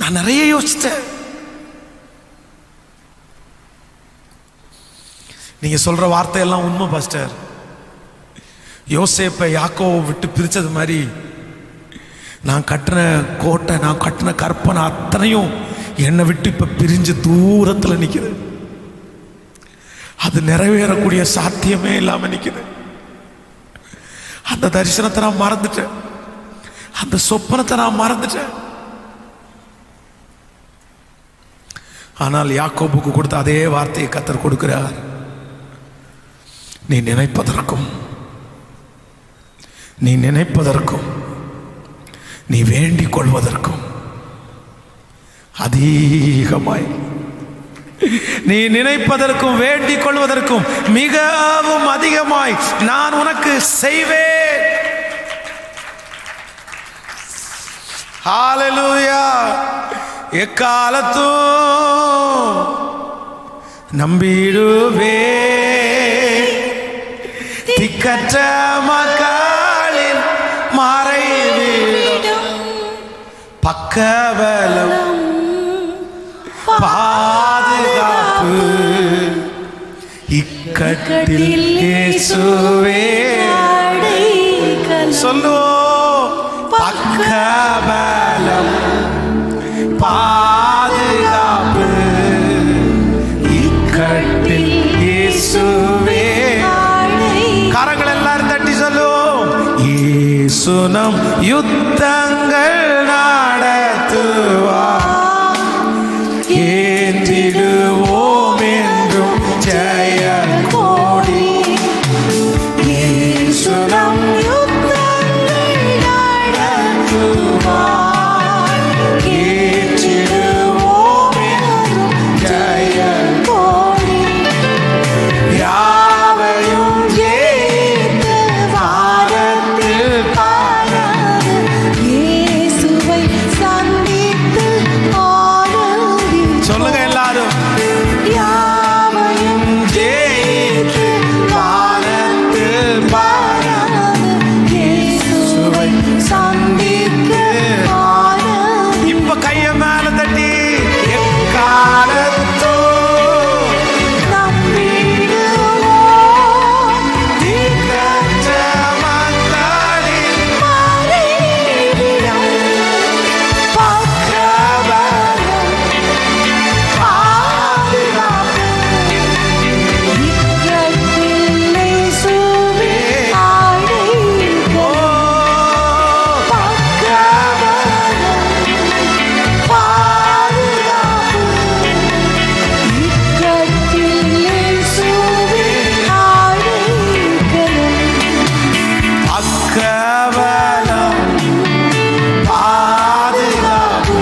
நான் நிறைய யோசிச்சேன். நீங்க சொல்ற வார்த்தையெல்லாம் உண்மை பாஸ்டர். யோசேப்பை யாக்கோவை விட்டு பிரிச்சது மாதிரி நான் கட்டின கோட்டை, நான் கட்டின கற்பனை அத்தனையும் என்னை விட்டு இப்ப பிரிஞ்சு தூரத்துல நிக்குது. அது நிறைவேறக்கூடிய சாத்தியமே இல்லாம நிக்குது. அந்த தரிசனத்தை நான் மறந்துட்டேன், அந்த சொப்பனத்தை நான் மறந்துட்டேன். ஆனால் யாக்கோபுக்கு கொடுத்த அதே வார்த்தையை கர்த்தர் கொடுக்கிறார். நீ நினைப்பதற்கும் நீ நினைப்பதற்கும் நீ வேண்டிக் கொள்வதற்கும் அதிகமாய், நீ நினைப்பதற்கும் வேண்டிக் கொள்வதற்கும் மிகவும் அதிகமாய் நான் உனக்கு செய்வேன். ஹல்லேலூயா. எக்காலத்தும் நம்பிடுவே திக்கற்ற மக்களின் மறைவிடம் பக்கபலம் பாதுகாப்பு இக்கட்டில் இயேசுவே. சொல்லுவோம், பக்கபலம் பாதுகாப்பு இக்கட்டில் இயேசுவே. கரங்கள் எல்லாரும் தட்டி சொல்லுவோம், இயேசுனம் யுத்தங்கள் நடத்துவார், ஏற்றிடுவோம் என்றும் ஜெய கோடி. இயேசுனம் யுத்தங்கள் நடத்துவார், ஏற்றிடுவோம் என்றும் ஜெய கோடி. யாவையும் ஜெயித்து வாரத்தில் பாராது இயேசுவை சந்தித்து ஆராதி. சொல்லுங்க எல்லாரும், யாவையும் ஜெயித்து வாரத்தில் பாராது இயேசுவை சந்தித்து ஆராதி. இப்ப கைய மேல தட்டி எக்காலத்தோ நம்பிடுவோம் திக்கற்ற மக்களின் மறைவிடம் பக்கபலம் பாதுகாப்பு இக்கட்டில் இயேசுவே அடைக்கலம். பக்கபலம் பாதுகாப்பு இக்கட்டில் இயேசுவே அடைக்கலம். பக்கபலம் பாதுகாப்பு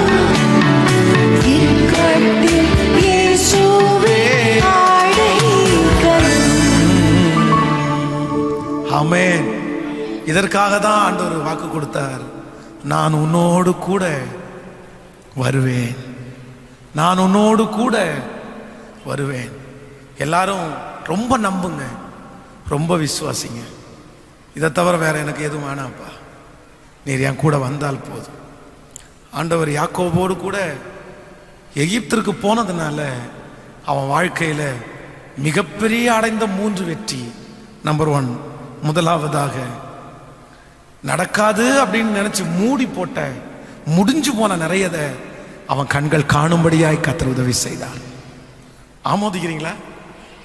இக்கட்டில் இயேசுவே அடைக்கலம். ஆமென். இதற்காக தான் ஆண்டவர் வாக்கு கொடுத்தார், நான் உன்னோடு கூட வருவேன், நான் உன்னோடு கூட வருவேன். எல்லாரும் ரொம்ப நம்புங்க, ரொம்ப விசுவாசிங்க. இதை தவிர வேற எனக்கு எதுவும் வேணாம்ப்பா, நீர் என் கூட வந்தால் போதும். ஆண்டவர் யாக்கோபோடு கூட எகிப்திற்கு போனதுனால அவன் வாழ்க்கையில மிகப்பெரிய அடைந்த 3 வெற்றி. நம்பர் 1, முதலாவதாக நடக்காது அப்படின்னு நினைச்சு மூடி போட்ட முடிஞ்சு போன நிறையதை அவன் கண்கள் காணும்படியாய் கர்த்தர் உதவி செய்தார். ஆமோதிக்கிறீங்களா?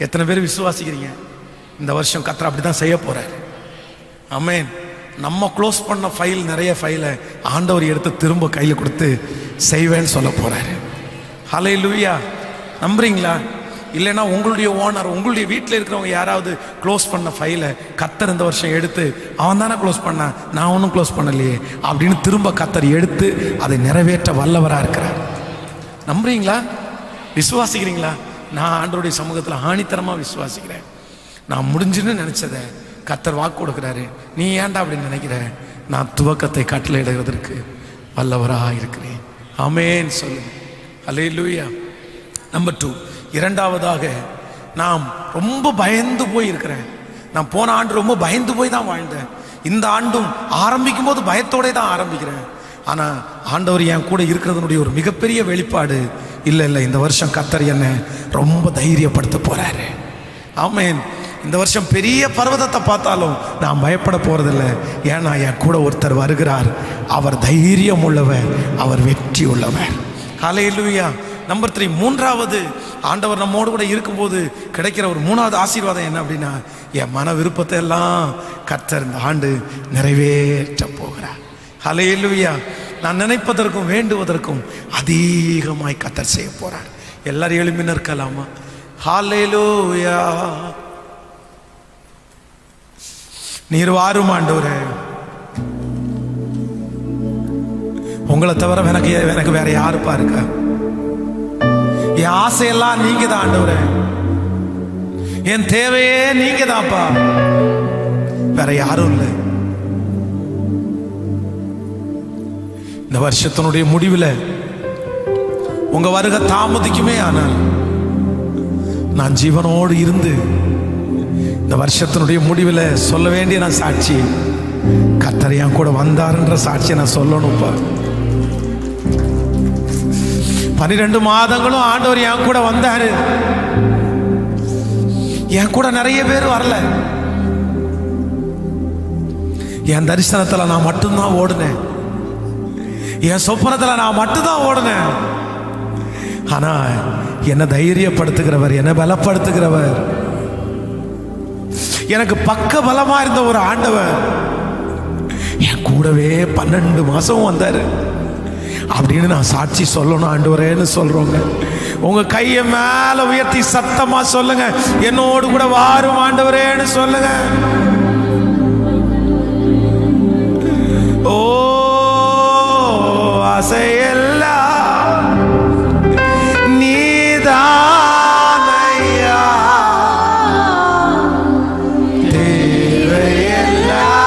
எத்தனை பேர் விசுவாசிக்கிறீங்க? இந்த வருஷம் கர்த்தர் அப்படிதான் செய்ய போறாரு. ஆமென். நம்ம க்ளோஸ் பண்ண ஃபைல், நிறைய ஃபைலை ஆண்டவர் எடுத்து திரும்ப கையில் கொடுத்து செய்வேன்னு சொல்ல போறாரு. ஹல்லேலூயா. நம்புறீங்களா? இல்லைன்னா உங்களுடைய ஓனர், உங்களுடைய வீட்டில் இருக்கிறவங்க யாராவது க்ளோஸ் பண்ண ஃபைலை கர்த்தர் இந்த வருஷம் எடுத்து, அவன் தானே க்ளோஸ் பண்ணான், நான் ஒன்றும் க்ளோஸ் பண்ணலையே அப்படின்னு திரும்ப கர்த்தர் எடுத்து அதை நிறைவேற்ற வல்லவராக இருக்கிறார். நம்புறீங்களா? விசுவாசிக்கிறீங்களா? நான் ஆண்டவருடைய சமூகத்தில் ஆணித்தரமாக விசுவாசிக்கிறேன். நான் முடிஞ்சுன்னு நினைச்சதை கர்த்தர் வாக்கு கொடுக்குறாரு. நீ ஏன்டா அப்படின்னு நினைக்கிற? நான் துவக்கத்தை கட்டளையிடுவதற்கு வல்லவராக இருக்கிறேன். ஆமென் சொல்லுங்க. ஹல்லேலூயா. நம்பர் 2, இரண்டாவதாக, நாம் ரொம்ப பயந்து போய் இருக்கிறேன். நான் போன ஆண்டு ரொம்ப பயந்து போய் தான் வாழ்ந்தேன். இந்த ஆண்டும் ஆரம்பிக்கும் போது பயத்தோட தான் ஆரம்பிக்கிறேன். ஆனால் ஆண்டவர் என் கூட இருக்கிறதுனுடைய ஒரு மிகப்பெரிய வெளிப்பாடு, இல்லை இந்த வருஷம் கர்த்தர் என்னை ரொம்ப தைரியப்படுத்த போறாரு. ஆமென். இந்த வருஷம் பெரிய பர்வதத்தை பார்த்தாலும் நான் பயப்பட போறதில்லை. ஏன்னா என் கூட ஒருத்தர் வருகிறார். அவர் தைரியம் உள்ளவர், அவர் வெற்றி உள்ளவர். ஹல்லேலூயா. நம்பர் 3, மூன்றாவது, ஆண்டவர் நம்மோடு கூட இருக்கும்போது கிடைக்கிற ஒரு 3வது ஆசீர்வாதம் என்ன அப்படின்னா, என் மன விருப்பத்தை எல்லாம் கர்த்தர் இந்த ஆண்டு நிறைவேற்ற போகிறார். ஹல்லேலூயா. நான் நினைப்பதற்கும் வேண்டுவதற்கும் அதிகமாய் கர்த்தர் செய்ய போறார். எல்லாரும் எழுப்பி நிற்கலாமா? ஹல்லேலூயா. நீர் வாரும் ஆண்டவரே. உங்களை தவிர எனக்கு வேற யாருப்பா இருக்கா? என் ஆசையெல்லாம் நீங்க தான் ஆண்டவரே. என் தேவையே நீங்க தான்ப்பா, வேற யாரும் இல்லை. இந்த வருஷத்தினுடைய முடிவில் உங்க வருகை தாமதிக்குமே, ஆனால் நான் ஜீவனோடு இருந்து இந்த வருஷத்தினுடைய முடிவில் சொல்ல வேண்டிய நான் சாட்சி, கர்த்தர் என் கூட வந்தாருன்ற சாட்சியை நான் சொல்லணும்ப்பா. 12 மாதங்களும் ஆண்டவர் என் கூட வந்தாரு. என் கூட நிறைய பேர் வரல. என் தரிசனத்தில் நான் மட்டும்தான் ஓடுனேன். என் சொப்பனத்தில் நான் மட்டும்தான் ஓடுனேன். ஆனா என்னை தைரியப்படுத்துகிறவர், என்னை பலப்படுத்துகிறவர், எனக்கு பக்க பலமா இருந்த ஒரு ஆண்டவர் என் கூடவே 12 மாசம் வந்தாரு அப்படின்னு நான் சாட்சி சொல்லணும் ஆண்டவரேன்னு சொல்றோங்க. உங்க கையை மேல உயர்த்தி சத்தமா சொல்லுங்க, என்னோடு கூட வாரும் ஆண்டவரேன்னு சொல்லுங்க. ஓ ஆசையெல்லாம் நீதானையா, தேவையெல்லாம்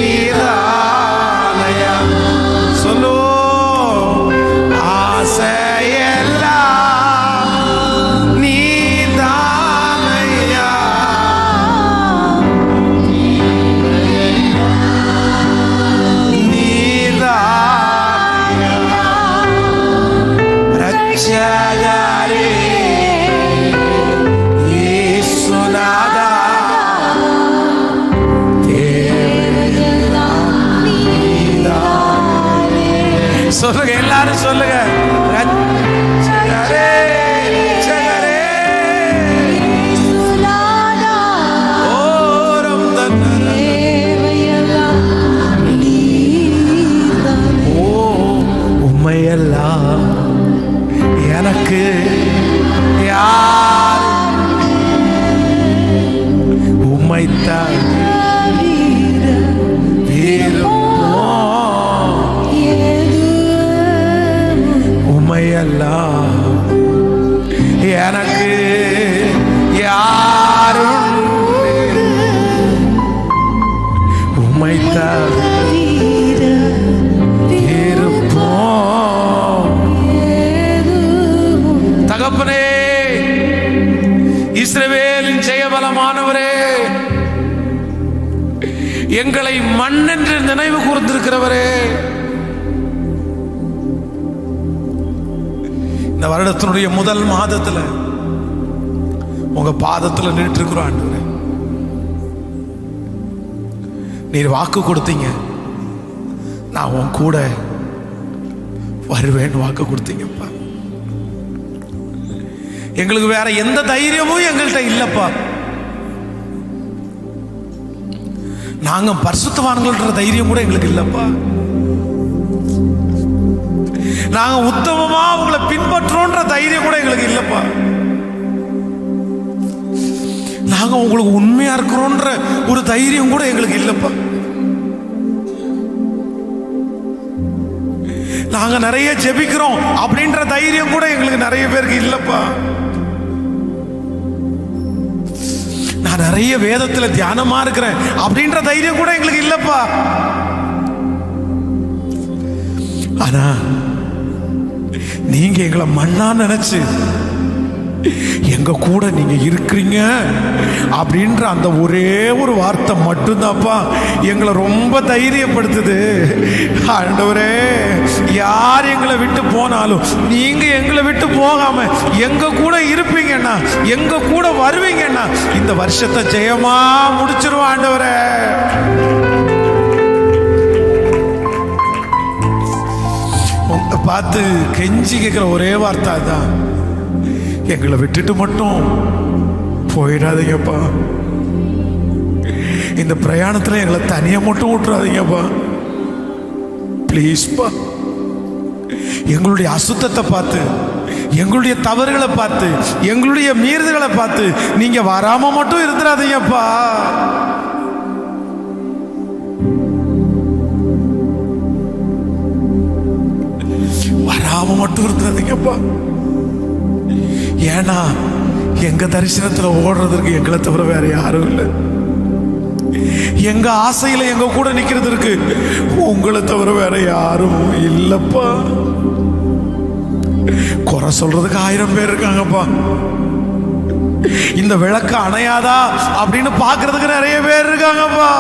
நீதானையா. சொல்லு, ஆசையெல்லாம் நீதானையா, ரட்சகரே இயேசுநாதா, தேவையெல்லாம் நீதானே. சொல்லுங்க, எல்லாரும் சொல்லுங்க, ரட்சகரே ரட்சகரே இயேசுநாதா, ஓரம் தன்னரே, தேவையெல்லாம் நீதானே. ஓ உம்மையெல்லாம் எனக்கு யார், உம்மைத்தான் உம்மையெல்லாம் எனக்கு யாரும், உம்மைத்தான் தகப்பனே, இஸ்ரவேலின் ஜெயபலமானவரே, எங்களை மண்ணென்று நினைவு கூர்ந்திருக்கிறவரே, இந்த வருடத்தினுடைய முதல் மாதத்துல உங்க பாதத்துல நின்று இருக்கிறோம் ஆண்டவரே. நீர் வாக்கு கொடுத்தீங்க, நான் உன் கூட வருவேன்னு வாக்கு கொடுத்தீங்கப்பா. எங்களுக்கு வேற எந்த தைரியமும் எங்கள்கிட்ட இல்லப்பா. நாங்க பரிசுத்தவான்கள்ன்ற தைரியம் கூட எங்களுக்கு இல்லப்பா. நாங்க உத்தமமா உங்களை பின்பற்றோன்ற தைரியம் கூட எங்களுக்கு இல்லப்பா. நாங்க உங்களுக்கு உண்மையா இருக்கிறோன்ற ஒரு தைரியம் கூட எங்களுக்கு இல்லப்பா. நாங்க நிறைய ஜெபிக்கிறோம் அப்படின்ற தைரியம் கூட எங்களுக்கு நிறைய பேருக்கு இல்லப்பா. நான் நிறைய வேதத்துல தியானமா இருக்கிறேன் அப்படின்ற தைரியம் கூட எங்களுக்கு இல்லப்பா. ஆனா நீங்க எங்களை மண்ணா நினைச்சு எங்க கூட நீங்க இருக்கிறீங்க அப்படின்ற அந்த ஒரே ஒரு வார்த்தை மட்டும்தான்ப்பா எங்களை ரொம்ப தைரியப்படுத்துது. ஆண்டவரே, யார் எங்களை விட்டு போனாலும் நீங்க எங்களை விட்டு போகாம எங்க கூட இருப்பீங்கன்னா, எங்க கூட வருவீங்கன்னா இந்த வருஷத்தை ஜெயமா முடிச்சிருவோம் ஆண்டவரே. உங்களை பார்த்து கெஞ்சி கேட்கிற ஒரே வார்த்தை தான், எங்களை விட்டுட்டு மட்டும் போயிடாதீங்கப்பா. இந்த பிரயாணத்துல எங்களை தனியா மட்டும் விட்டுறாதீங்கப்பா ப்ளீஸ்ப்பா. எங்களுடைய அசுத்தத்தை பார்த்து, எங்களுடைய தவறுகளை பார்த்து, எங்களுடைய மீறுதல்களை பார்த்து நீங்க வராம மட்டும் இருந்துடாதீங்கப்பா. வராம மட்டும் இருந்துடாதீங்கப்பா. ஏன்னா எங்க தரிசனத்துல ஓடுறதுக்கு எங்களை தவிர வேற யாரும் இல்லை. எங்க ஆசையில எங்க கூட நிக்கிறதுக்கு உங்களை தவிர வேற யாரும் இல்லப்பா. குறை சொல்றதுக்கு 1000 பேர் இருக்காங்கப்பா. இந்த விளக்கு அணையாதா அப்படின்னு பாக்குறதுக்கு நிறைய பேர் இருக்காங்கப்பா.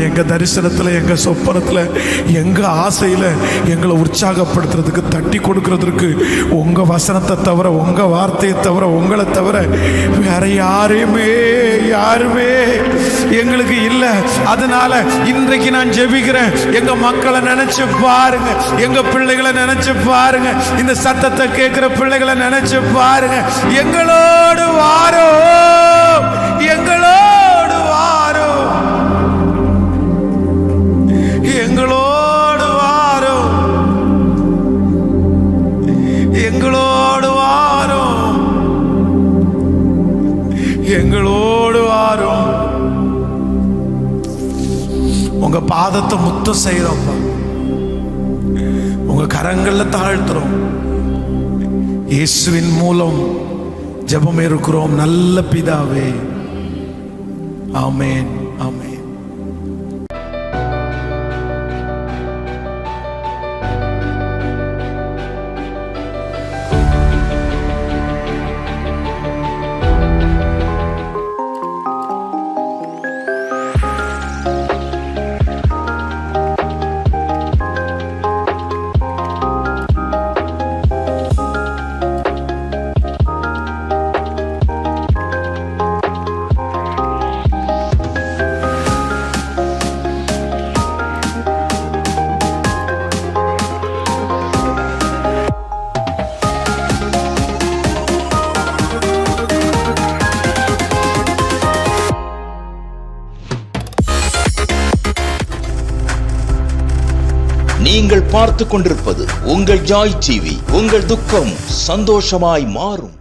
எங்க தரிசனத்துல, எங்க சொப்பனத்துல, எங்க ஆசையில எங்களை உற்சாகப்படுத்துறதுக்கு, தட்டி கொடுக்கறதுக்கு உங்க வசனத்தை தவிர, உங்க வார்த்தையை தவிர, உங்களை தவிர வேற யாருமே எங்களுக்கு இல்லை. அதனால இன்றைக்கு நான் ஜெபிக்கிறேன், எங்க மக்களை நினைச்சு பாருங்க, எங்க பிள்ளைகளை நினைச்சு பாருங்க, இந்த சத்தத்தை கேட்கிற பிள்ளைகளை நினைச்சு பாருங்க. எங்களோடு வாரோ, எங்களோடு வாரோ, எங்களோடு வாரோ, எங்களோடு வாரோ, எங்களோடு வாரோ. உங்க பாதத்தை முத்தம் செய்யறோம், உங்க கரங்கள்ல தாழ்த்துறோம். இயேசுவின் மூலம் ஜெபம் இருக்கிறோம் நல்ல பிதாவே. ஆமென், ஆமென். நீங்கள் பார்த்து கொண்டிருப்பது உங்கள் ஜாய் டிவி. உங்கள் துக்கம் சந்தோஷமாய் மாறும்.